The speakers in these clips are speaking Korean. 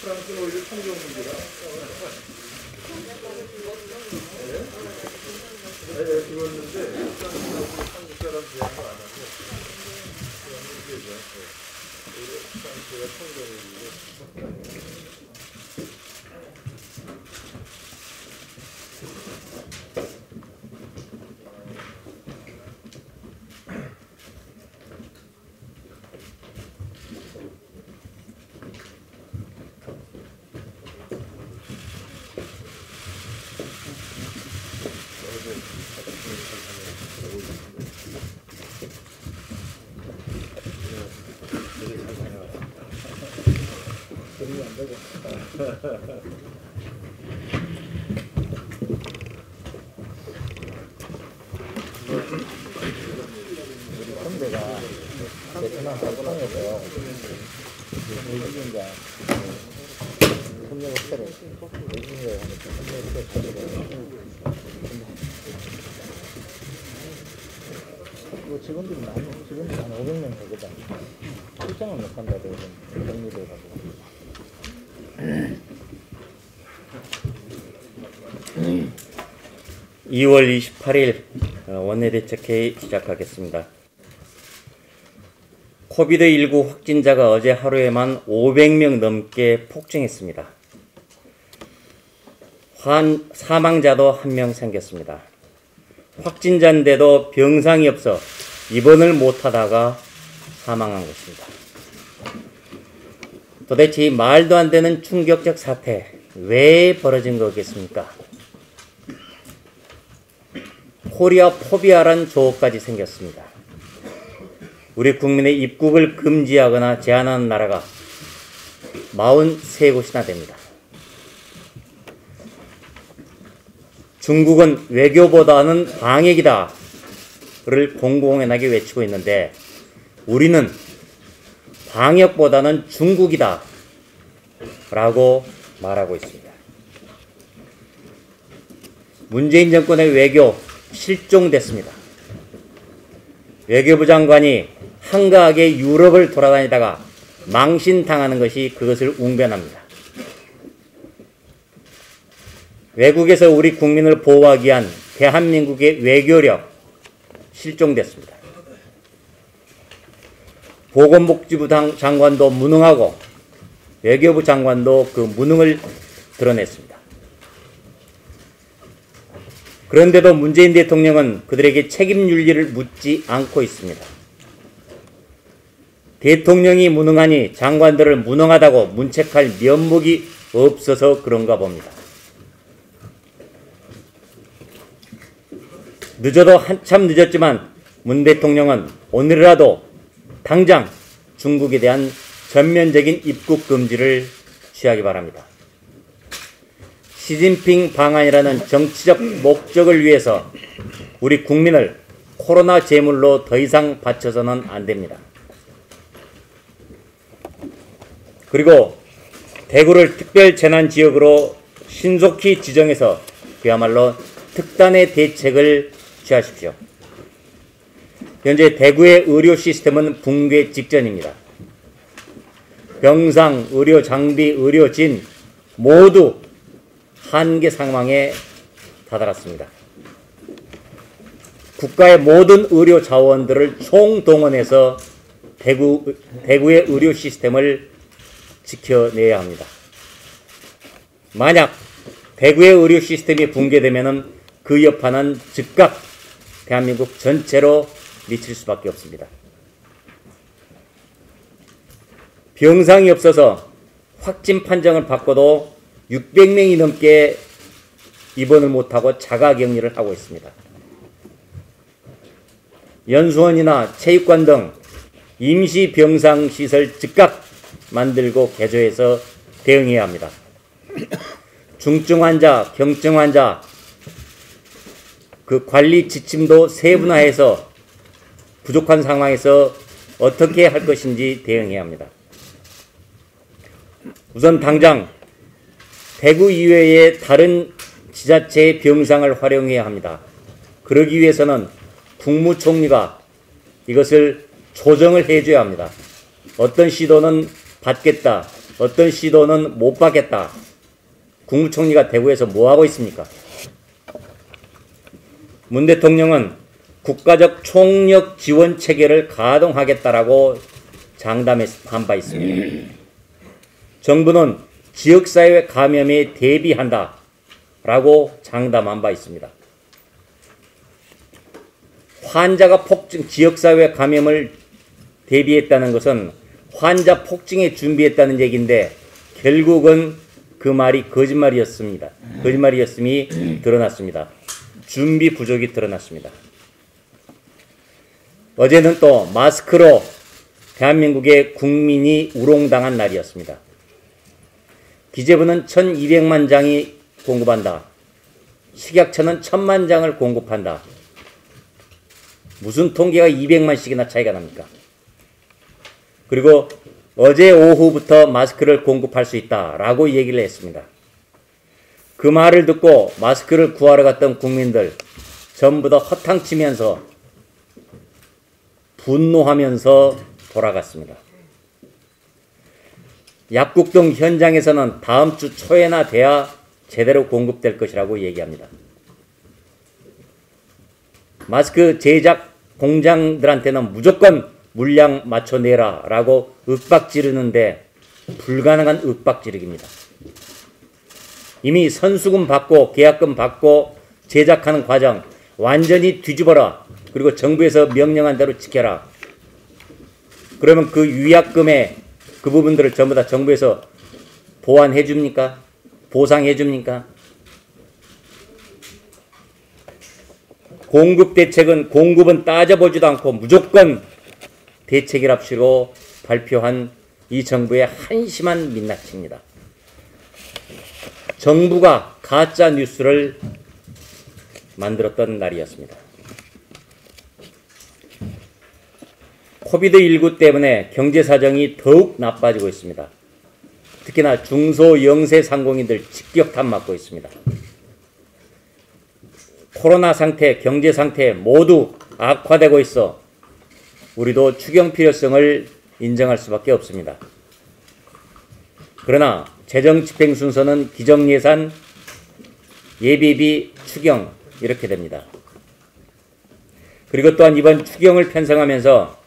프랑스는 오히려 청정 문제라. 네, 죽었는데 한국 사람 제한도 안 하고 그런 문제죠. 프랑스가 청정이고. 선배가 베트남 활동에서 외국인과 협력업체를 외국인과 협력업체를 직원들이 한 500명 되거든. 출장을 못 간다고 격리돼 가지고. 2월 28일 원내대책회의 시작하겠습니다. 코비드19 확진자가 어제 하루에만 500명 넘게 폭증했습니다. 사망자도 1명 생겼습니다. 확진자인데도 병상이 없어 입원을 못하다가 사망한 것입니다. 도대체 이 말도 안 되는 충격적 사태 왜 벌어진 거겠습니까? 코리아 포비아란 조어까지 생겼습니다. 우리 국민의 입국을 금지하거나 제한하는 나라가 43곳이나 됩니다. 중국은 외교보다는 방역이다를 공공연하게 외치고 있는데 우리는 방역보다는 중국이다 라고 말하고 있습니다. 문재인 정권의 외교 실종됐습니다. 외교부 장관이 한가하게 유럽을 돌아다니다가 망신당하는 것이 그것을 웅변합니다. 외국에서 우리 국민을 보호하기 위한 대한민국의 외교력 실종됐습니다. 보건복지부 장관도 무능하고 외교부 장관도 그 무능을 드러냈습니다. 그런데도 문재인 대통령은 그들에게 책임 윤리를 묻지 않고 있습니다. 대통령이 무능하니 장관들을 무능하다고 문책할 면목이 없어서 그런가 봅니다. 늦어도 한참 늦었지만 문 대통령은 오늘이라도 당장 중국에 대한 전면적인 입국 금지를 취하기 바랍니다. 시진핑 방안이라는 정치적 목적을 위해서 우리 국민을 코로나 제물로 더 이상 바쳐서는 안 됩니다. 그리고 대구를 특별재난지역으로 신속히 지정해서 그야말로 특단의 대책을 취하십시오. 현재 대구의 의료 시스템은 붕괴 직전입니다. 병상, 의료 장비, 의료진 모두 한계 상황에 다다랐습니다. 국가의 모든 의료 자원들을 총동원해서 대구의 의료 시스템을 지켜내야 합니다. 만약 대구의 의료 시스템이 붕괴되면 그 여파는 즉각 대한민국 전체로 미칠 수밖에 없습니다. 병상이 없어서 확진 판정을 받고도 600명이 넘게 입원을 못하고 자가격리를 하고 있습니다. 연수원이나 체육관 등 임시병상시설 즉각 만들고 개조해서 대응해야 합니다. 중증 환자, 경증 환자 그 관리 지침도 세분화해서 부족한 상황에서 어떻게 할 것인지 대응해야 합니다. 우선 당장 대구 이외의 다른 지자체의 병상을 활용해야 합니다. 그러기 위해서는 국무총리가 이것을 조정을 해줘야 합니다. 어떤 시도는 받겠다, 어떤 시도는 못 받겠다. 국무총리가 대구에서 뭐하고 있습니까? 문 대통령은 국가적 총력 지원 체계를 가동하겠다라고 장담한 바 있습니다. 정부는 지역사회 감염에 대비한다 라고 장담한 바 있습니다. 환자가 폭증, 지역사회 감염을 대비했다는 것은 환자 폭증에 준비했다는 얘기인데 결국은 그 말이 거짓말이었습니다. 거짓말이었음이 드러났습니다. 준비 부족이 드러났습니다. 어제는 또 마스크로 대한민국의 국민이 우롱당한 날이었습니다. 기재부는 1200만 장이 공급한다. 식약처는 1000만 장을 공급한다. 무슨 통계가 200만씩이나 차이가 납니까? 그리고 어제 오후부터 마스크를 공급할 수 있다라고 얘기를 했습니다. 그 말을 듣고 마스크를 구하러 갔던 국민들 전부 다 허탕치면서 분노하면서 돌아갔습니다. 약국 등 현장에서는 다음 주 초에나 돼야 제대로 공급될 것이라고 얘기합니다. 마스크 제작 공장들한테는 무조건 물량 맞춰내라 라고 윽박지르는데 불가능한 윽박지르기입니다. 이미 선수금 받고 계약금 받고 제작하는 과정 완전히 뒤집어라. 그리고 정부에서 명령한 대로 지켜라. 그러면 그 위약금의 그 부분들을 전부 다 정부에서 보완해 줍니까? 보상해 줍니까? 공급 대책은 공급은 따져보지도 않고 무조건 대책이랍시고 발표한 이 정부의 한심한 민낯입니다. 정부가 가짜 뉴스를 만들었던 날이었습니다. 코비드19 때문에 경제 사정이 더욱 나빠지고 있습니다. 특히나 중소 영세 상공인들 직격탄 맞고 있습니다. 코로나 상태, 경제 상태 모두 악화되고 있어 우리도 추경 필요성을 인정할 수밖에 없습니다. 그러나 재정 집행 순서는 기정예산, 예비비, 추경 이렇게 됩니다. 그리고 또한 이번 추경을 편성하면서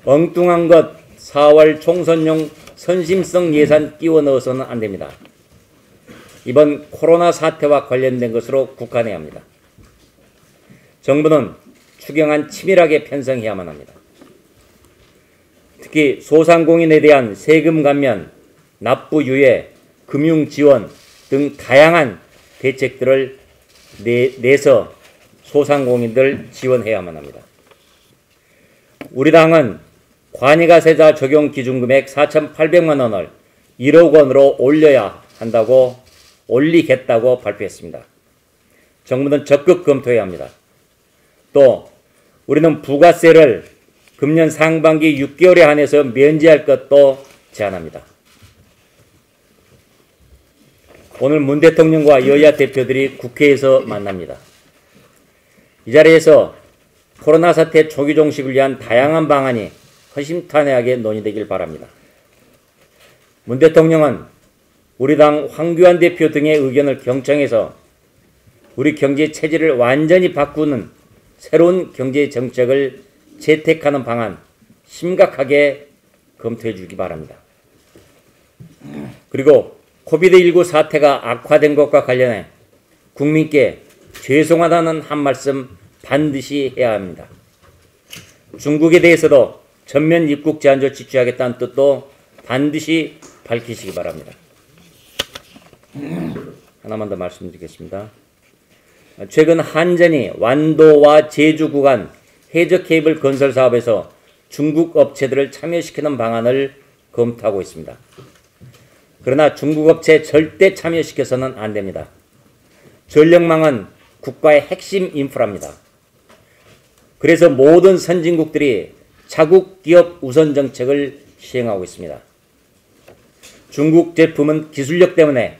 엉뚱한 것 4월 총선용 선심성 예산 끼워 넣어서는 안 됩니다. 이번 코로나 사태와 관련된 것으로 국한해야 합니다. 정부는 추경안 치밀하게 편성해야만 합니다. 특히 소상공인에 대한 세금 감면, 납부 유예, 금융 지원 등 다양한 대책들을 내서 소상공인들 지원해야만 합니다. 우리 당은 관이가세자 적용 기준금액 4,800만 원을 1억 원으로 올려야 한다고 올리겠다고 발표했습니다. 정부는 적극 검토해야 합니다. 또 우리는 부가세를 금년 상반기 6개월에 한해서 면제할 것도 제안합니다. 오늘 문 대통령과 여야 대표들이 국회에서 만납니다. 이 자리에서 코로나 사태 초기 종식을 위한 다양한 방안이 허심탄회하게 논의되길 바랍니다. 문 대통령은 우리 당 황교안 대표 등의 의견을 경청해서 우리 경제 체질을 완전히 바꾸는 새로운 경제 정책을 채택하는 방안 심각하게 검토해 주기 바랍니다. 그리고 코비드19 사태가 악화된 것과 관련해 국민께 죄송하다는 한 말씀 반드시 해야 합니다. 중국에 대해서도 전면 입국 제한 조치 취하겠다는 뜻도 반드시 밝히시기 바랍니다. 하나만 더 말씀드리겠습니다. 최근 한전이 완도와 제주 구간 해저 케이블 건설 사업에서 중국 업체들을 참여시키는 방안을 검토하고 있습니다. 그러나 중국 업체 절대 참여시켜서는 안 됩니다. 전력망은 국가의 핵심 인프라입니다. 그래서 모든 선진국들이 자국 기업 우선 정책을 시행하고 있습니다. 중국 제품은 기술력 때문에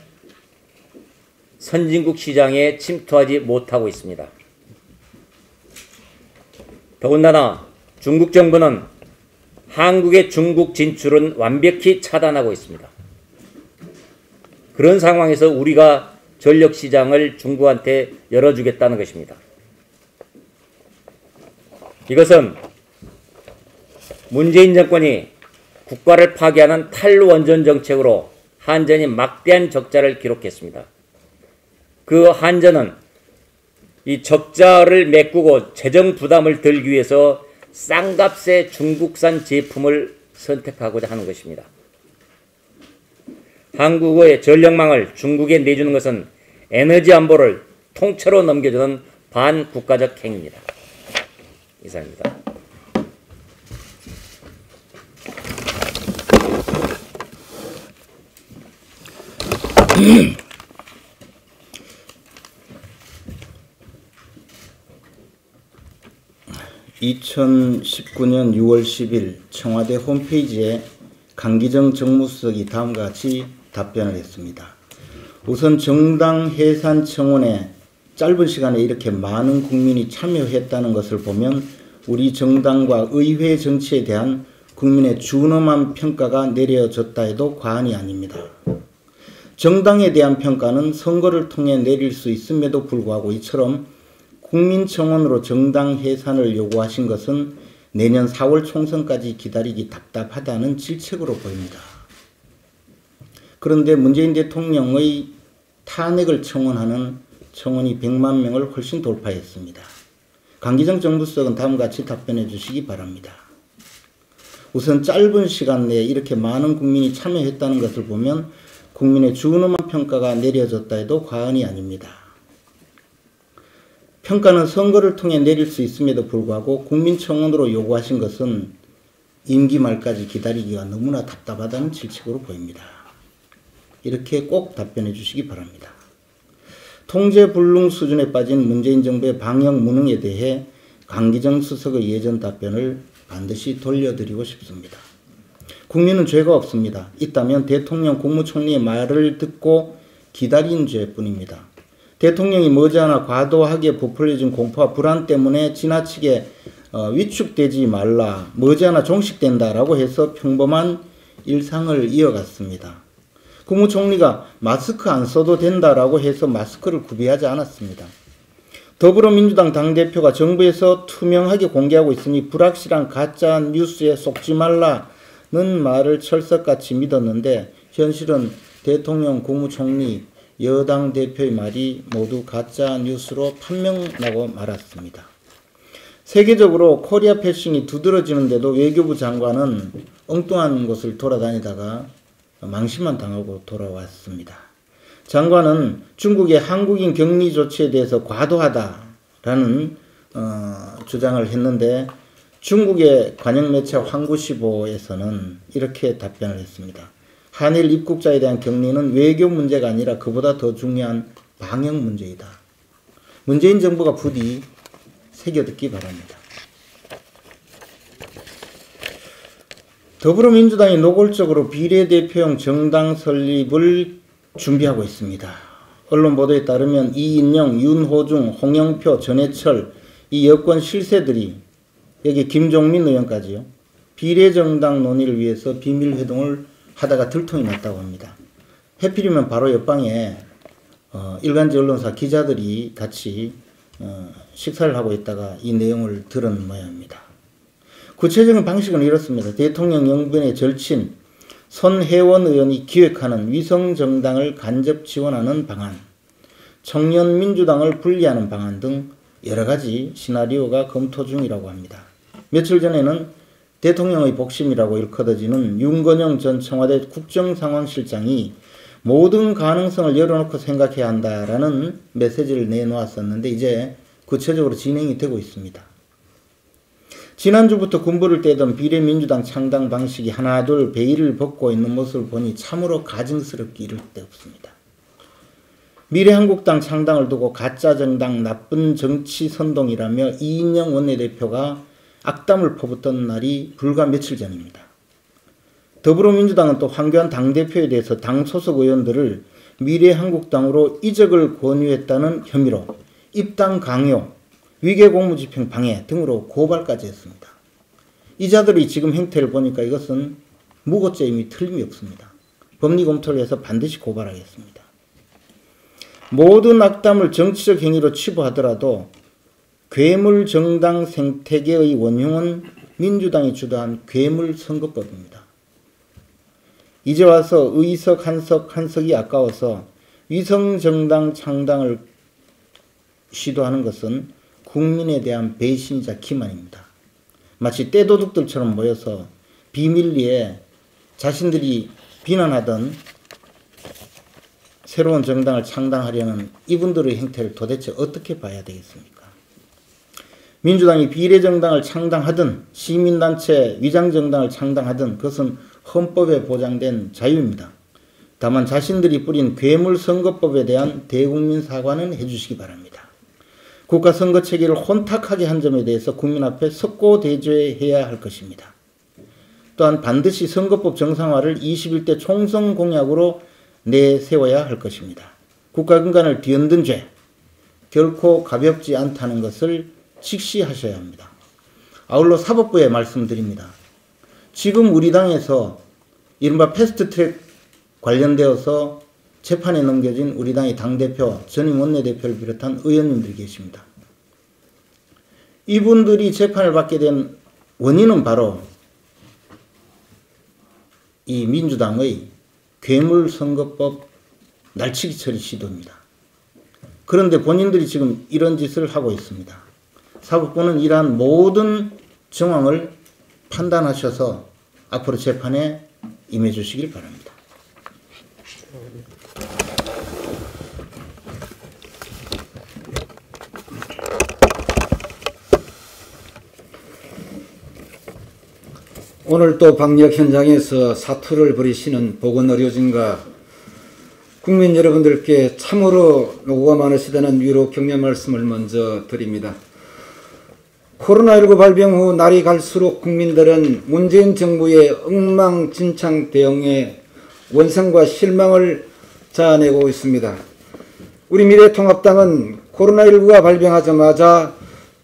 선진국 시장에 침투하지 못하고 있습니다. 더군다나 중국 정부는 한국의 중국 진출은 완벽히 차단하고 있습니다. 그런 상황에서 우리가 전력시장을 중국한테 열어주겠다는 것입니다. 이것은 문재인 정권이 국가를 파괴하는 탈원전 정책으로 한전이 막대한 적자를 기록했습니다. 그 한전은 이 적자를 메꾸고 재정 부담을 덜기 위해서 싼값의 중국산 제품을 선택하고자 하는 것입니다. 한국의 전력망을 중국에 내주는 것은 에너지 안보를 통째로 넘겨주는 반국가적 행위입니다. 이상입니다. (2019년 6월 10일) 청와대 홈페이지에 강기정 정무수석이 다음과 같이 답변을 했습니다. 우선 정당 해산 청원에 짧은 시간에 이렇게 많은 국민이 참여했다는 것을 보면 우리 정당과 의회 정치에 대한 국민의 준엄한 평가가 내려졌다 해도 과언이 아닙니다. 정당에 대한 평가는 선거를 통해 내릴 수 있음에도 불구하고 이처럼 국민청원으로 정당 해산을 요구하신 것은 내년 4월 총선까지 기다리기 답답하다는 질책으로 보입니다. 그런데 문재인 대통령의 탄핵을 청원하는 청원이 100만 명을 훨씬 돌파했습니다. 강기정 정무수석은 다음과 같이 답변해 주시기 바랍니다. 우선 짧은 시간 내에 이렇게 많은 국민이 참여했다는 것을 보면 국민의 준엄한 평가가 내려졌다 해도 과언이 아닙니다. 평가는 선거를 통해 내릴 수 있음에도 불구하고 국민청원으로 요구하신 것은 임기 말까지 기다리기가 너무나 답답하다는 질책으로 보입니다. 이렇게 꼭 답변해 주시기 바랍니다. 통제불능 수준에 빠진 문재인 정부의 방역 무능에 대해 강기정 수석의 예전 답변을 반드시 돌려드리고 싶습니다. 국민은 죄가 없습니다. 있다면 대통령 국무총리의 말을 듣고 기다린 죄뿐입니다. 대통령이 머지않아 과도하게 부풀려진 공포와 불안 때문에 지나치게 위축되지 말라, 머지않아 종식된다라고 해서 평범한 일상을 이어갔습니다. 국무총리가 마스크 안 써도 된다라고 해서 마스크를 구비하지 않았습니다. 더불어민주당 당대표가 정부에서 투명하게 공개하고 있으니 불확실한 가짜 뉴스에 속지 말라는 말을 철석같이 믿었는데 현실은 대통령, 국무총리, 여당 대표의 말이 모두 가짜 뉴스로 판명나고 말았습니다. 세계적으로 코리아 패싱이 두드러지는데도 외교부 장관은 엉뚱한 곳을 돌아다니다가 망신만 당하고 돌아왔습니다. 장관은 중국의 한국인 격리 조치에 대해서 과도하다라는 주장을 했는데 중국의 관영 매체 황구시보에서는 이렇게 답변을 했습니다. 한일 입국자에 대한 격리는 외교 문제가 아니라 그보다 더 중요한 방역 문제이다. 문재인 정부가 부디 새겨듣기 바랍니다. 더불어민주당이 노골적으로 비례대표용 정당 설립을 준비하고 있습니다. 언론 보도에 따르면 이인영, 윤호중, 홍영표, 전해철 이 여권 실세들이 여기 김종민 의원까지요. 비례정당 논의를 위해서 비밀회동을 하다가 들통이 났다고 합니다. 해필이면 바로 옆방에 일간지 언론사 기자들이 같이 식사를 하고 있다가 이 내용을 들은 모양입니다. 구체적인 방식은 이렇습니다. 대통령 영변의 절친 손혜원 의원이 기획하는 위성정당을 간접 지원하는 방안, 청년민주당을 분리하는 방안 등 여러 가지 시나리오가 검토 중이라고 합니다. 며칠 전에는 대통령의 복심이라고 일컬어지는 윤건영 전 청와대 국정상황실장이 모든 가능성을 열어놓고 생각해야 한다라는 메시지를 내놓았었는데 이제 구체적으로 진행이 되고 있습니다. 지난주부터 군부를 떼던 비례민주당 창당 방식이 하나둘 베일을 벗고 있는 모습을 보니 참으로 가증스럽기 이를 데 없습니다. 미래한국당 창당을 두고 가짜정당 나쁜 정치 선동이라며 이인영 원내대표가 악담을 퍼붓던 날이 불과 며칠 전입니다. 더불어민주당은 또 황교안 당대표에 대해서 당 소속 의원들을 미래한국당으로 이적을 권유했다는 혐의로 입당 강요, 위계공무집행 방해 등으로 고발까지 했습니다. 이 자들이 지금 행태를 보니까 이것은 무고죄임이 틀림이 없습니다. 법리 검토를 해서 반드시 고발하겠습니다. 모든 악담을 정치적 행위로 치부하더라도 괴물 정당 생태계의 원흉은 민주당이 주도한 괴물 선거법입니다. 이제 와서 의석 한석이 아까워서 위성정당 창당을 시도하는 것은 국민에 대한 배신이자 기만입니다. 마치 떼도둑들처럼 모여서 비밀리에 자신들이 비난하던 새로운 정당을 창당하려는 이분들의 행태를 도대체 어떻게 봐야 되겠습니까? 민주당이 비례정당을 창당하든 시민단체 위장정당을 창당하든 그것은 헌법에 보장된 자유입니다. 다만 자신들이 뿌린 괴물선거법에 대한 대국민 사과는 해주시기 바랍니다. 국가선거체계를 혼탁하게 한 점에 대해서 국민 앞에 석고대죄해야 할 것입니다. 또한 반드시 선거법 정상화를 21대 총선 공약으로 내세워야 할 것입니다. 국가근간을 뒤흔든 죄, 결코 가볍지 않다는 것을 직시하셔야 합니다. 아울러 사법부에 말씀드립니다. 지금 우리 당에서 이른바 패스트트랙 관련되어서 재판에 넘겨진 우리 당의 당대표, 전임 원내대표를 비롯한 의원님들이 계십니다. 이분들이 재판을 받게 된 원인은 바로 이 민주당의 괴물선거법 날치기 처리 시도입니다. 그런데 본인들이 지금 이런 짓을 하고 있습니다. 사법부는 이러한 모든 정황을 판단하셔서 앞으로 재판에 임해 주시길 바랍니다. 오늘 또 방역 현장에서 사투를 벌이시는 보건의료진과 국민 여러분들께 참으로 노고가 많으시다는 위로 격려 말씀을 먼저 드립니다. 코로나19 발병 후 날이 갈수록 국민들은 문재인 정부의 엉망진창 대응에 원성과 실망을 자아내고 있습니다. 우리 미래통합당은 코로나19가 발병하자마자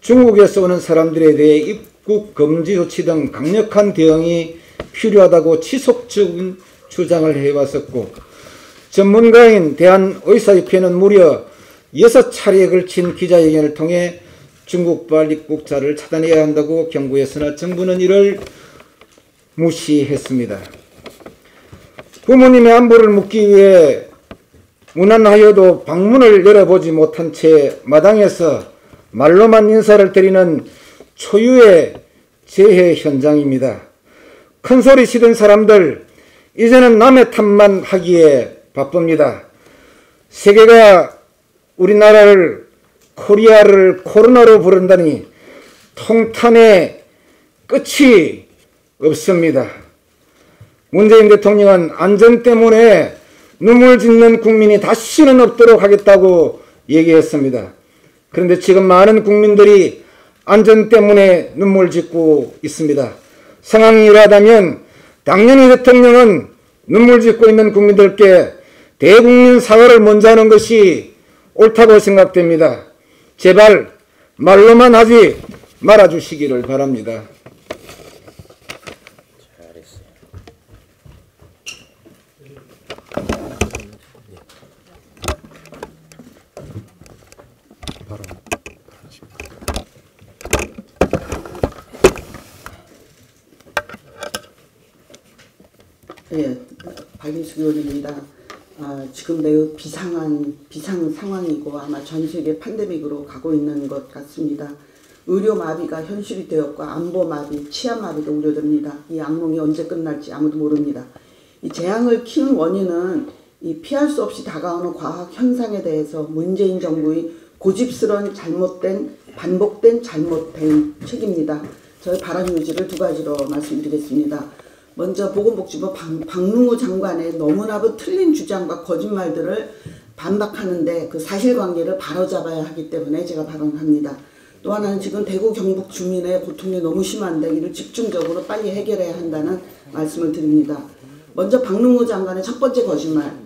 중국에서 오는 사람들에 대해 입국 금지 조치 등 강력한 대응이 필요하다고 지속적인 주장을 해왔었고, 전문가인 대한의사협회는 무려 6차례에 걸친 기자회견을 통해 중국발 입국자를 차단해야 한다고 경고했으나 정부는 이를 무시했습니다. 부모님의 안부를 묻기 위해 무난하여도 방문을 열어보지 못한 채 마당에서 말로만 인사를 드리는 초유의 재해 현장입니다. 큰소리 치던 사람들 이제는 남의 탓만 하기에 바쁩니다. 세계가 우리나라를 코리아를 코로나로 부른다니 통탄의 끝이 없습니다. 문재인 대통령은 안전 때문에 눈물 짓는 국민이 다시는 없도록 하겠다고 얘기했습니다. 그런데 지금 많은 국민들이 안전 때문에 눈물 짓고 있습니다. 상황이 이러하다면 당연히 대통령은 눈물 짓고 있는 국민들께 대국민 사과를 먼저 하는 것이 옳다고 생각됩니다. 제발 말로만 하지 말아주시기를 바랍니다. 예, 박인숙 의원입니다. 지금 매우 비상 상황이고 아마 전 세계 팬데믹으로 가고 있는 것 같습니다. 의료 마비가 현실이 되었고 안보 마비, 치안 마비도 우려됩니다. 이 악몽이 언제 끝날지 아무도 모릅니다. 이 재앙을 키운 원인은 이 피할 수 없이 다가오는 과학 현상에 대해서 문재인 정부의 고집스러운 반복된 잘못된 책입니다. 저희 발언 요지를 두 가지로 말씀드리겠습니다. 먼저 보건복지부 박능우 장관의 너무나도 틀린 주장과 거짓말들을 반박하는데 그 사실관계를 바로잡아야 하기 때문에 제가 발언합니다. 또 하나는 지금 대구 경북 주민의 고통이 너무 심한데 이를 집중적으로 빨리 해결해야 한다는 말씀을 드립니다. 먼저 박능우 장관의 첫 번째 거짓말,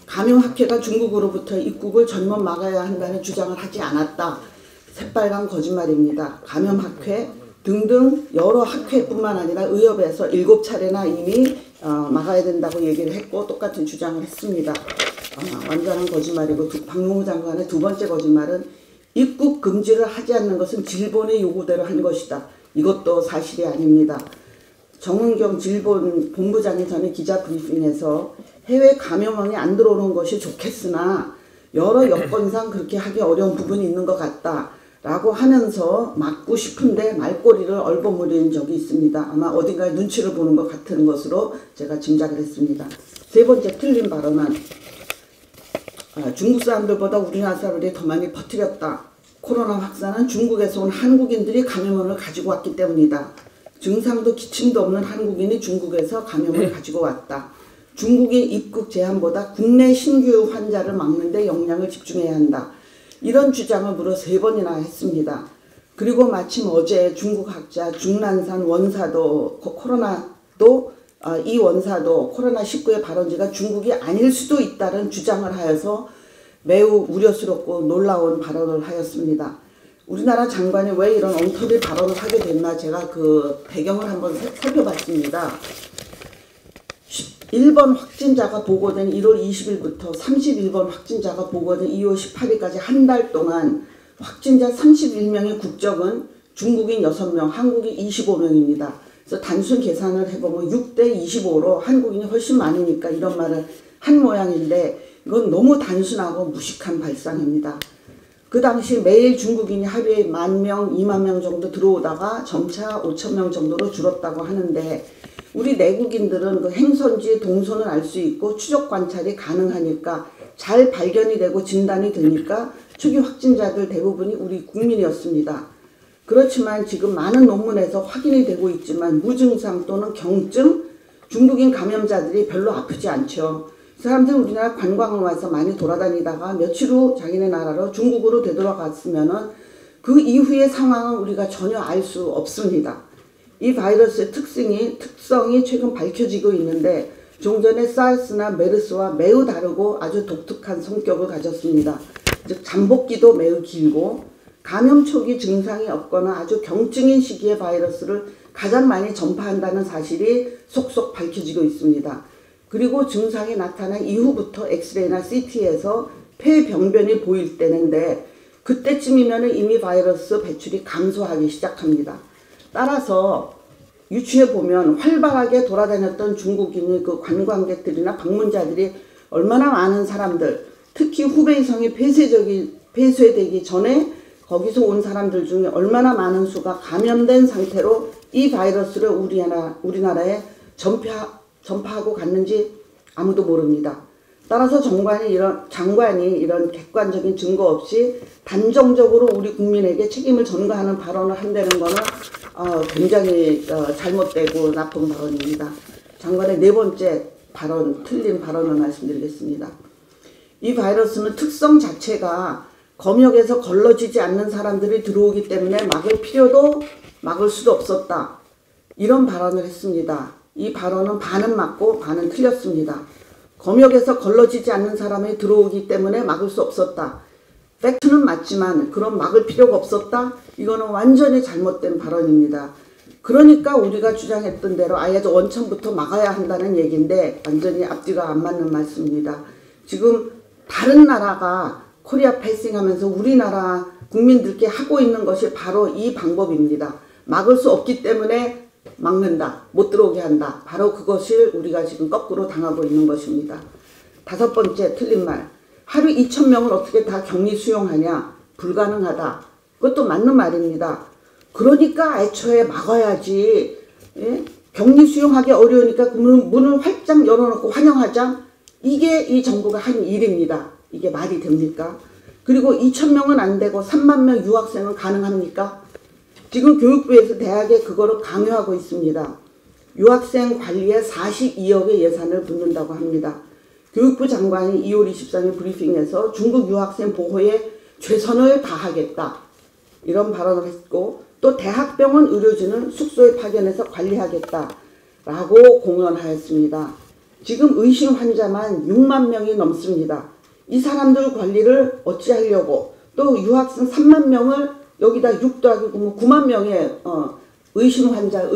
감염학회가 중국으로부터 입국을 전면 막아야 한다는 주장을 하지 않았다. 새빨간 거짓말입니다. 감염학회 등등 여러 학회뿐만 아니라 의협에서 7차례나 이미 막아야 된다고 얘기를 했고 똑같은 주장을 했습니다. 완전한 거짓말이고 박무부 장관의 두 번째 거짓말은 입국 금지를 하지 않는 것은 질본의 요구대로 한 것이다. 이것도 사실이 아닙니다. 정은경 질본 본부장이 전에 기자 브리핑에서 해외 감염원이 안 들어오는 것이 좋겠으나 여러 여건상 그렇게 하기 어려운 부분이 있는 것 같다 라고 하면서 막고 싶은데 말꼬리를 얼버무린 적이 있습니다. 아마 어딘가에 눈치를 보는 것 같은 것으로 제가 짐작을 했습니다. 세 번째 틀린 발언은 중국 사람들보다 우리나라 사람들이 더 많이 퍼뜨렸다. 코로나 확산은 중국에서 온 한국인들이 감염원을 가지고 왔기 때문이다. 증상도 기침도 없는 한국인이 중국에서 감염을 가지고 왔다. 중국인 입국 제한보다 국내 신규 환자를 막는 데 역량을 집중해야 한다. 이런 주장을 무려 3번이나 했습니다. 그리고 마침 어제 중국 학자 중난산 원사도 이 원사도 코로나19의 발원지가 중국이 아닐 수도 있다는 주장을 하여서 매우 우려스럽고 놀라운 발언을 하였습니다. 우리나라 장관이 왜 이런 엉터리 발언을 하게 됐나 제가 그 배경을 한번 살펴봤습니다. 1번 확진자가 보고된 1월 20일부터 31번 확진자가 보고된 2월 18일까지 한 달 동안 확진자 31명의 국적은 중국인 6명, 한국인 25명입니다. 그래서 단순 계산을 해보면 6대 25로 한국인이 훨씬 많으니까 이런 말을 한 모양인데 이건 너무 단순하고 무식한 발상입니다. 그 당시 매일 중국인이 하루에 10,000명, 20,000명 정도 들어오다가 점차 5,000명 정도로 줄었다고 하는데 우리 내국인들은 그 행선지 동선을 알 수 있고 추적 관찰이 가능하니까 잘 발견이 되고 진단이 되니까 초기 확진자들 대부분이 우리 국민이었습니다. 그렇지만 지금 많은 논문에서 확인이 되고 있지만 무증상 또는 경증 중국인 감염자들이 별로 아프지 않죠. 사람들은 우리나라 관광을 와서 많이 돌아다니다가 며칠 후 자기네 나라로 중국으로 되돌아갔으면은 그 이후의 상황은 우리가 전혀 알 수 없습니다. 이 바이러스의 특성이 최근 밝혀지고 있는데 종전의 사르스나 메르스와 매우 다르고 아주 독특한 성격을 가졌습니다. 즉 잠복기도 매우 길고 감염 초기 증상이 없거나 아주 경증인 시기의 바이러스를 가장 많이 전파한다는 사실이 속속 밝혀지고 있습니다. 그리고 증상이 나타난 이후부터 엑스레이나 CT에서 폐병변이 보일 때인데 그때쯤이면 이미 바이러스 배출이 감소하기 시작합니다. 따라서 유추해 보면 활발하게 돌아다녔던 중국인의 그 관광객들이나 방문자들이 얼마나 많은 사람들, 특히 후베이성이 폐쇄되기 전에 거기서 온 사람들 중에 얼마나 많은 수가 감염된 상태로 이 바이러스를 우리나라에 전파하고 갔는지 아무도 모릅니다. 따라서 장관이 이런 객관적인 증거 없이 단정적으로 우리 국민에게 책임을 전가하는 발언을 한다는 것은 굉장히 잘못되고 나쁜 발언입니다. 장관의 4번째 틀린 발언을 말씀드리겠습니다. 이 바이러스는 특성 자체가 검역에서 걸러지지 않는 사람들이 들어오기 때문에 막을 수도 없었다. 이런 발언을 했습니다. 이 발언은 반은 맞고 반은 틀렸습니다. 검역에서 걸러지지 않는 사람이 들어오기 때문에 막을 수 없었다. 팩트는 맞지만 그럼 막을 필요가 없었다? 이거는 완전히 잘못된 발언입니다. 그러니까 우리가 주장했던 대로 아예 원천부터 막아야 한다는 얘기인데 완전히 앞뒤가 안 맞는 말씀입니다. 지금 다른 나라가 코리아 패싱하면서 우리나라 국민들께 하고 있는 것이 바로 이 방법입니다. 막을 수 없기 때문에 막는다. 못 들어오게 한다. 바로 그것을 우리가 지금 거꾸로 당하고 있는 것입니다. 5번째 틀린 말. 하루 2,000명을 어떻게 다 격리 수용하냐? 불가능하다. 그것도 맞는 말입니다. 그러니까 애초에 막아야지. 예? 격리 수용하기 어려우니까 문을 활짝 열어놓고 환영하자. 이게 이 정부가 한 일입니다. 이게 말이 됩니까? 그리고 2,000명은 안 되고 3만 명 유학생은 가능합니까? 지금 교육부에서 대학에 그거를 강요하고 있습니다. 유학생 관리에 42억의 예산을 붓는다고 합니다. 교육부 장관이 2월 23일 브리핑에서 중국 유학생 보호에 최선을 다하겠다. 이런 발언을 했고 또 대학병원 의료진을 숙소에 파견해서 관리하겠다. 라고 공언하였습니다. 지금 의심 환자만 6만 명이 넘습니다. 이 사람들 관리를 어찌하려고 또 유학생 3만 명을 여기다 6 더하기 9만 명의 의심 환자,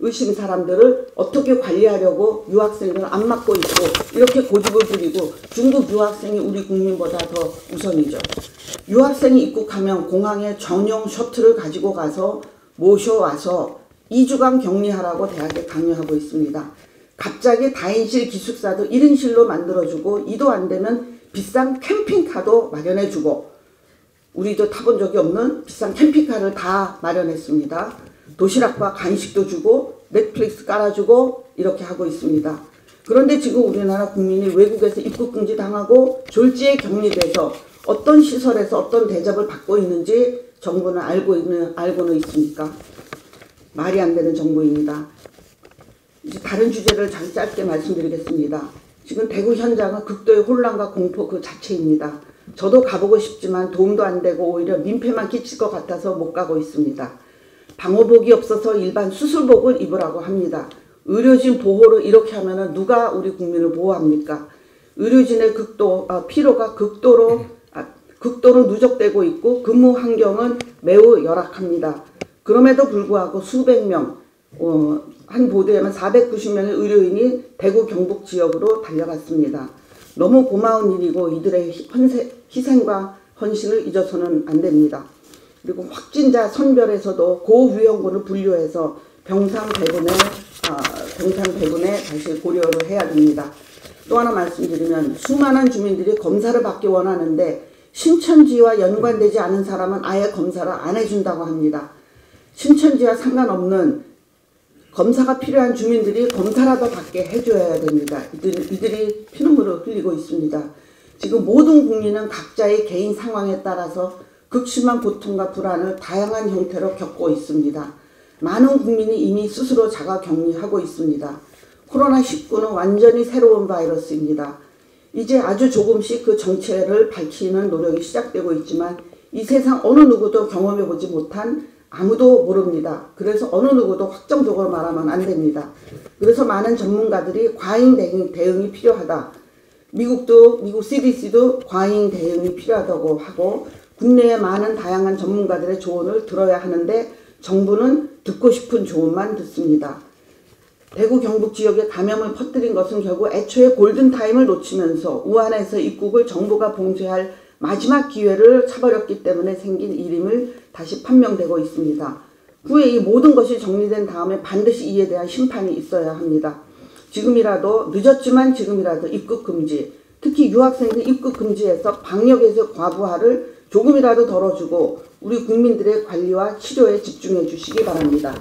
의심 사람들을 어떻게 관리하려고 유학생들을 안 맡고 있고 이렇게 고집을 부리고 중국 유학생이 우리 국민보다 더 우선이죠. 유학생이 입국하면 공항에 전용 셔틀을 가지고 가서 모셔와서 2주간 격리하라고 대학에 강요하고 있습니다. 갑자기 다인실 기숙사도 1인실로 만들어주고 이도 안 되면 비싼 캠핑카도 마련해주고 우리도 타본 적이 없는 비싼 캠핑카를 다 마련했습니다. 도시락과 간식도 주고 넷플릭스 깔아주고 이렇게 하고 있습니다. 그런데 지금 우리나라 국민이 외국에서 입국금지 당하고 졸지에 격리돼서 어떤 시설에서 어떤 대접을 받고 있는지 정부는 알고는 있습니까? 말이 안 되는 정부입니다. 이제 다른 주제를 짧게 말씀드리겠습니다. 지금 대구 현장은 극도의 혼란과 공포 그 자체입니다. 저도 가보고 싶지만 도움도 안 되고 오히려 민폐만 끼칠 것 같아서 못 가고 있습니다. 방호복이 없어서 일반 수술복을 입으라고 합니다. 의료진 보호를 이렇게 하면 누가 우리 국민을 보호합니까? 의료진의 피로가 극도로 누적되고 있고 근무 환경은 매우 열악합니다. 그럼에도 불구하고 수백 명, 한 보도에만 490명의 의료인이 대구 경북 지역으로 달려갔습니다. 너무 고마운 일이고 이들의 희생과 헌신을 잊어서는 안 됩니다. 그리고 확진자 선별에서도 고위험군을 분류해서 병상 배분에 다시 고려를 해야 됩니다. 또 하나 말씀드리면 수많은 주민들이 검사를 받기 원하는데 신천지와 연관되지 않은 사람은 아예 검사를 안 해준다고 합니다. 신천지와 상관없는 검사가 필요한 주민들이 검사라도 받게 해줘야 됩니다. 이들이 피눈물을 흘리고 있습니다. 지금 모든 국민은 각자의 개인 상황에 따라서 극심한 고통과 불안을 다양한 형태로 겪고 있습니다. 많은 국민이 이미 스스로 자가 격리하고 있습니다. 코로나19는 완전히 새로운 바이러스입니다. 이제 아주 조금씩 그 정체를 밝히는 노력이 시작되고 있지만 이 세상 어느 누구도 경험해보지 못한 아무도 모릅니다. 그래서 어느 누구도 확정적으로 말하면 안 됩니다. 그래서 많은 전문가들이 과잉 대응이 필요하다. 미국 CDC도 과잉 대응이 필요하다고 하고 국내의 많은 다양한 전문가들의 조언을 들어야 하는데 정부는 듣고 싶은 조언만 듣습니다. 대구 경북 지역에 감염을 퍼뜨린 것은 결국 애초에 골든타임을 놓치면서 우한에서 입국을 정부가 봉쇄할 마지막 기회를 차버렸기 때문에 생긴 일임을 다시 판명되고 있습니다. 후에 이 모든 것이 정리된 다음에 반드시 이에 대한 심판이 있어야 합니다. 지금이라도 늦었지만 지금이라도 입국 금지, 특히 유학생들 입국 금지에서 방역에서 과부하를 조금이라도 덜어주고 우리 국민들의 관리와 치료에 집중해 주시기 바랍니다.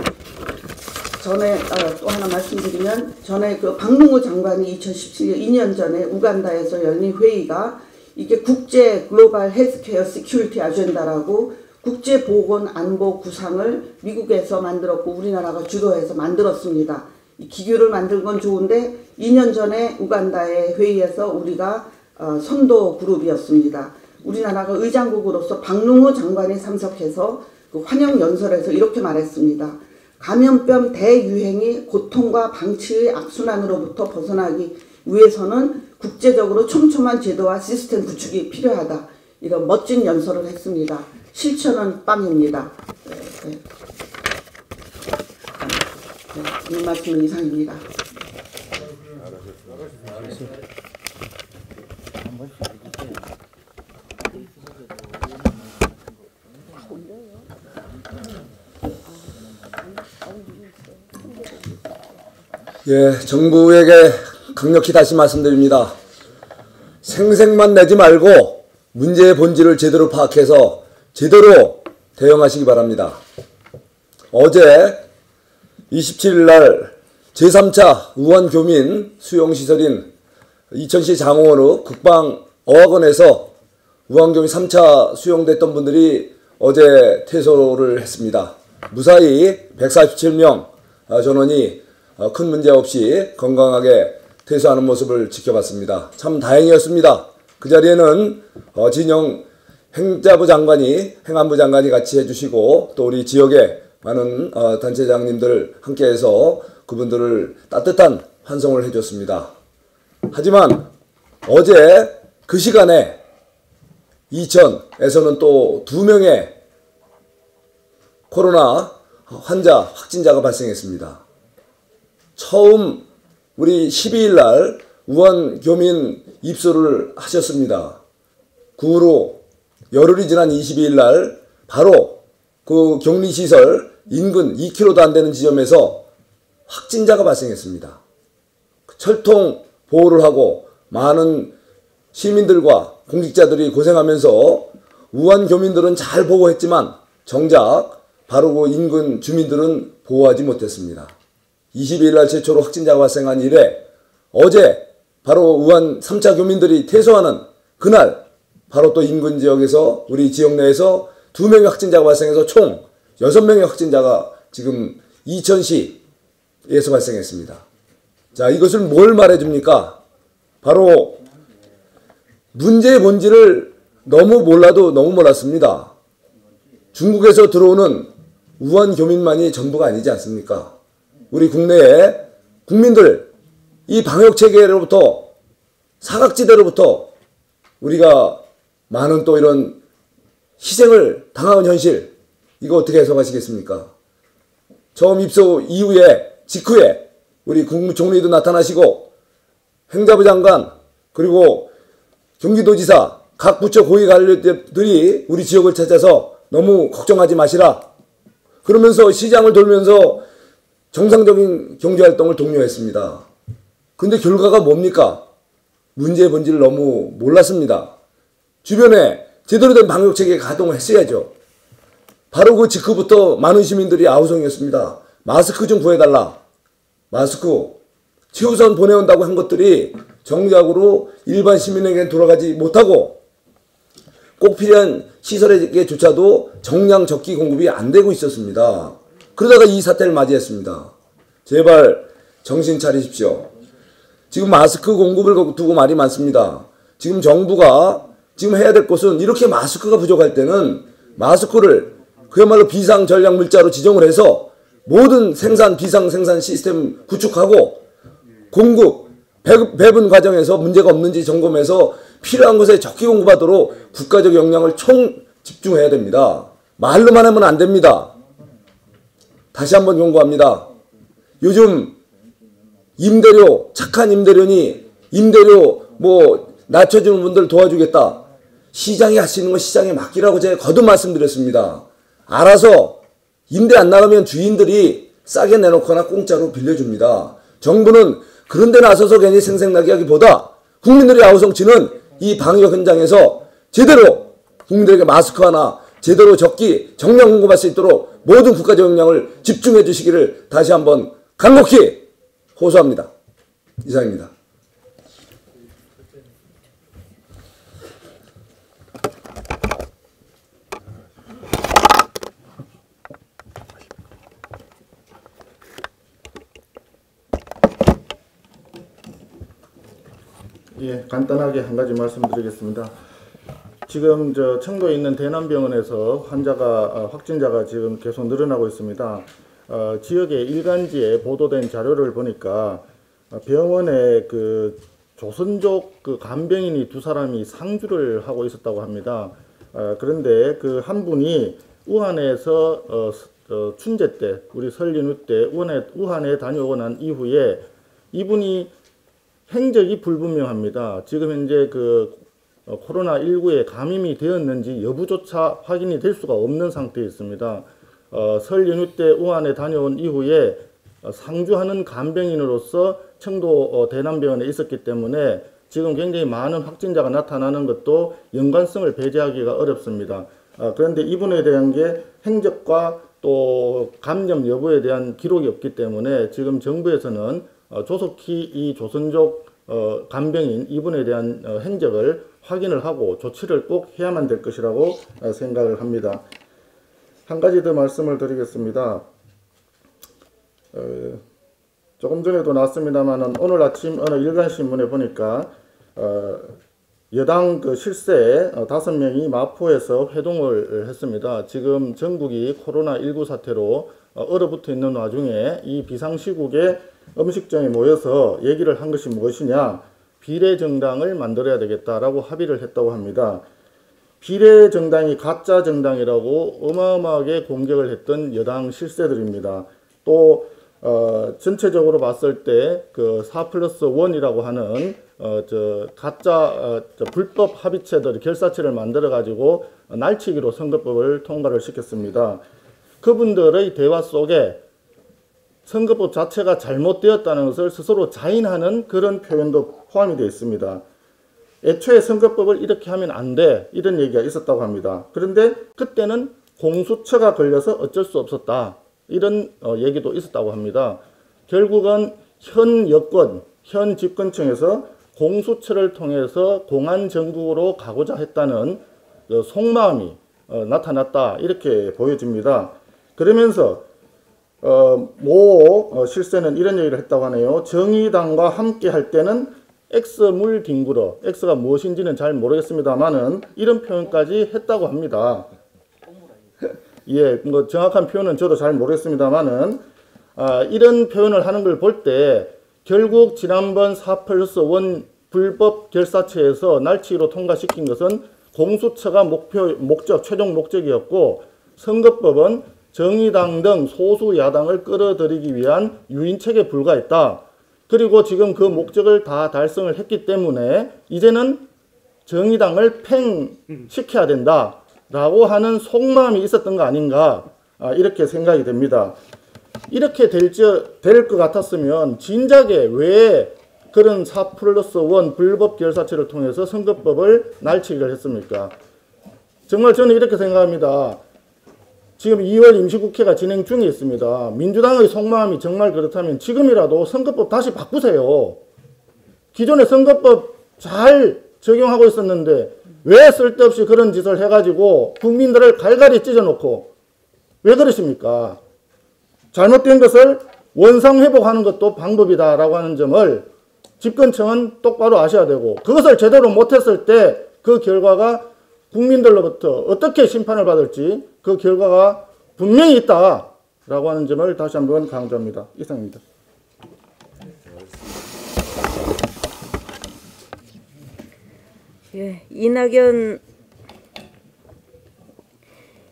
전에 또 하나 말씀드리면 전에 그 박능우 장관이 2017년 2년 전에 우간다에서 열린 회의가 이게 국제 글로벌 헬스케어 시큐리티 아젠다라고 국제 보건 안보 구상을 미국에서 만들었고 우리나라가 주도해서 만들었습니다. 이 기구를 만든 건 좋은데 2년 전에 우간다의 회의에서 우리가 선도 그룹이었습니다. 우리나라가 의장국으로서 박능우 장관이 참석해서 그 환영 연설에서 이렇게 말했습니다. 감염병 대유행이 고통과 방치의 악순환으로부터 벗어나기 위해서는 국제적으로 촘촘한 제도와 시스템 구축이 필요하다. 이런 멋진 연설을 했습니다. 실천은 빵입니다. 오늘 말씀은 이상입니다. 예, 정부에게 강력히 다시 말씀드립니다. 생색만 내지 말고 문제의 본질을 제대로 파악해서 제대로 대응하시기 바랍니다. 어제 27일 날 제3차 우한 교민 수용시설인 이천시 장호원의 국방어학원에서 우한 교민 3차 수용됐던 분들이 어제 퇴소를 했습니다. 무사히 147명 전원이 큰 문제 없이 건강하게 퇴소하는 모습을 지켜봤습니다. 참 다행이었습니다. 그 자리에는 진영 행안부 장관이 같이 해주시고 또 우리 지역의 많은 단체장님들 함께해서 그분들을 따뜻한 환송을 해줬습니다. 하지만 어제 그 시간에 이천에서는 또 2명의 코로나 확진자가 발생했습니다. 처음 우리 12일 날 우한 교민 입소를 하셨습니다. 그 후로 열흘이 지난 22일 날 바로 그 격리시설 인근 2km도 안 되는 지점에서 확진자가 발생했습니다. 철통 보호를 하고 많은 시민들과 공직자들이 고생하면서 우한 교민들은 잘 보호했지만 정작 바로 그 인근 주민들은 보호하지 못했습니다. 22일 날 최초로 확진자가 발생한 이래 어제 바로 우한 3차 교민들이 퇴소하는 그날 바로 또 인근 지역에서 우리 지역 내에서 2명의 확진자가 발생해서 총 6명의 확진자가 지금 이천시에서 발생했습니다. 자, 이것을 뭘 말해줍니까? 바로 문제의 본질을 너무 몰라도 너무 몰랐습니다. 중국에서 들어오는 우한 교민만이 전부가 아니지 않습니까? 우리 국내의 국민들, 이 방역체계로부터 사각지대로부터 우리가 많은 또 이런 희생을 당하는 현실, 이거 어떻게 해석하시겠습니까? 처음 입소 이후에 직후에 우리 국무총리도 나타나시고 행자부 장관 그리고 경기도지사 각 부처 고위 관료들이 우리 지역을 찾아서 너무 걱정하지 마시라 그러면서 시장을 돌면서 정상적인 경제활동을 독려했습니다. 근데 결과가 뭡니까? 문제의 본질을 너무 몰랐습니다. 주변에 제대로 된 방역체계 가동을 했어야죠. 바로 그 직후부터 많은 시민들이 아우성이었습니다. 마스크 좀 구해달라. 마스크 최우선 보내온다고 한 것들이 정작으로 일반 시민에게 돌아가지 못하고 꼭 필요한 시설에게조차도 정량 적기 공급이 안 되고 있었습니다. 그러다가 이 사태를 맞이했습니다. 제발 정신 차리십시오. 지금 마스크 공급을 두고 말이 많습니다. 지금 정부가 지금 해야 될 것은 이렇게 마스크가 부족할 때는 마스크를 그야말로 비상전략물자로 지정을 해서 모든 비상생산 시스템 구축하고 공급, 배분 과정에서 문제가 없는지 점검해서 필요한 것에 적기 공급하도록 국가적 역량을 총 집중해야 됩니다. 말로만 하면 안 됩니다. 다시 한번 경고합니다. 요즘 임대료, 착한 임대료니 임대료 낮춰주는 분들 도와주겠다. 시장이 할 수 있는 건 시장에 맡기라고 제가 거듭 말씀드렸습니다. 알아서 임대 안 나가면 주인들이 싸게 내놓거나 공짜로 빌려줍니다. 정부는 그런 데 나서서 괜히 생색나게 하기보다 국민들의 아우성치는 이 방역 현장에서 제대로 국민들에게 마스크 하나 제대로 정량 공급할 수 있도록 모든 국가적 역량을 집중해 주시기를 다시 한번 간곡히 호소합니다. 이상입니다. 예, 간단하게 한 가지 말씀드리겠습니다. 지금 청도에 있는 대남병원에서 확진자가 지금 계속 늘어나고 있습니다. 지역의 일간지에 보도된 자료를 보니까 병원에 조선족 간병인이 2사람이 상주를 하고 있었다고 합니다. 그런데 한 분이 우한에서 춘제 때, 우리 설 연휴 때 우한에 다녀오고 난 이후에 이분이 행적이 불분명합니다. 지금 현재 코로나19에 감염이 되었는지 여부조차 확인이 될 수가 없는 상태에 있습니다. 설 연휴 때 우한에 다녀온 이후에 상주하는 간병인으로서 청도 대남병원에 있었기 때문에 지금 굉장히 많은 확진자가 나타나는 것도 연관성을 배제하기가 어렵습니다. 그런데 이분에 대한 게 행적과 또 감염 여부에 대한 기록이 없기 때문에 지금 정부에서는 조속히 이 조선족 간병인 이분에 대한 행적을 확인을 하고 조치를 꼭 해야만 될 것이라고 생각을 합니다. 한 가지 더 말씀을 드리겠습니다. 조금 전에도 나왔습니다만 오늘 아침 어느 일간신문에 보니까 여당 실세 5명이 마포에서 회동을 했습니다. 지금 전국이 코로나19 사태로 얼어붙어 있는 와중에 이 비상시국에 음식점에 모여서 얘기를 한 것이 무엇이냐, 비례정당을 만들어야 되겠다라고 합의를 했다고 합니다. 비례정당이 가짜 정당이라고 어마어마하게 공격을 했던 여당 실세들입니다. 또 전체적으로 봤을 때 그 4+1이라고 하는 가짜 불법 합의체들 결사체를 만들어 가지고 날치기로 선거법을 통과를 시켰습니다. 그분들의 대화 속에 선거법 자체가 잘못되었다는 것을 스스로 자인하는 그런 표현도 포함이 되어 있습니다. 애초에 선거법을 이렇게 하면 안 돼, 이런 얘기가 있었다고 합니다. 그런데 그때는 공수처가 걸려서 어쩔 수 없었다, 이런 얘기도 있었다고 합니다. 결국은 현 여권, 현 집권층에서 공수처를 통해서 공안정국으로 가고자 했다는 속마음이 나타났다, 이렇게 보여집니다. 그러면서 모 실세는 이런 얘기를 했다고 하네요. 정의당과 함께 할 때는 X물 뒹굴어, X가 무엇인지는 잘 모르겠습니다만은 이런 표현까지 했다고 합니다. 예, 뭐 정확한 표현은 저도 잘 모르겠습니다만은 이런 표현을 하는 걸 볼 때 결국 지난번 4+1 불법 결사체에서 날치기로 통과시킨 것은 공수처가 최종 목적이었고, 선거법은 정의당 등 소수 야당을 끌어들이기 위한 유인책에 불과했다. 그리고 지금 그 목적을 다 달성을 했기 때문에 이제는 정의당을 팽시켜야 된다 라고 하는 속마음이 있었던 거 아닌가, 이렇게 생각이 됩니다. 이렇게 될 것 같았으면 진작에 왜 그런 4+1 불법 결사체를 통해서 선거법을 날치기를 했습니까? 정말 저는 이렇게 생각합니다. 지금 2월 임시국회가 진행 중에 있습니다. 민주당의 속마음이 정말 그렇다면 지금이라도 선거법 다시 바꾸세요. 기존의 선거법 잘 적용하고 있었는데 왜 쓸데없이 그런 짓을 해가지고 국민들을 갈갈이 찢어놓고 왜 그러십니까? 잘못된 것을 원상회복하는 것도 방법이다라고 하는 점을 집권층은 똑바로 아셔야 되고, 그것을 제대로 못했을 때 그 결과가 국민들로부터 어떻게 심판을 받을지 그 결과가 분명히 있다라고 하는 점을 다시 한번 강조합니다. 이상입니다. 예,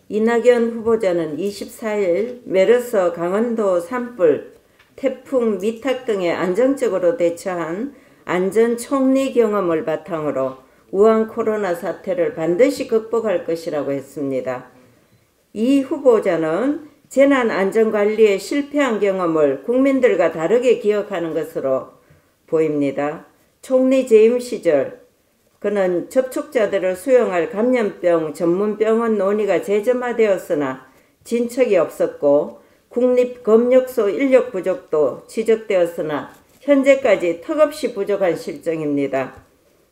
이낙연 후보자는 24일 메르스, 강원도 산불, 태풍 미탁 등에 안정적으로 대처한 안전 총리 경험을 바탕으로 우한 코로나 사태를 반드시 극복할 것이라고 했습니다. 이 후보자는 재난 안전관리에 실패한 경험을 국민들과 다르게 기억하는 것으로 보입니다. 총리 재임 시절 그는 접촉자들을 수용할 감염병 전문병원 논의가 재점화되었으나 진척이 없었고, 국립검역소 인력 부족도 지적되었으나 현재까지 턱없이 부족한 실정입니다.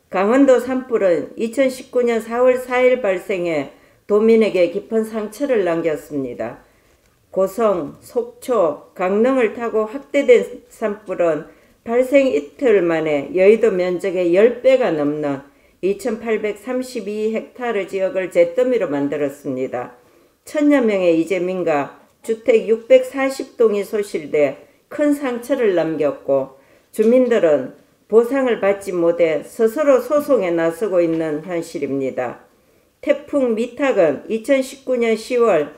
강원도 산불은 2019년 4월 4일 발생해 도민에게 깊은 상처를 남겼습니다. 고성, 속초, 강릉을 타고 확대된 산불은 발생 이틀 만에 여의도 면적의 10배가 넘는 2,832헥타르 지역을 잿더미로 만들었습니다. 천여 명의 이재민가 주택 640동이 소실돼 큰 상처를 남겼고, 주민들은 보상을 받지 못해 스스로 소송에 나서고 있는 현실입니다. 태풍 미탁은 2019년 10월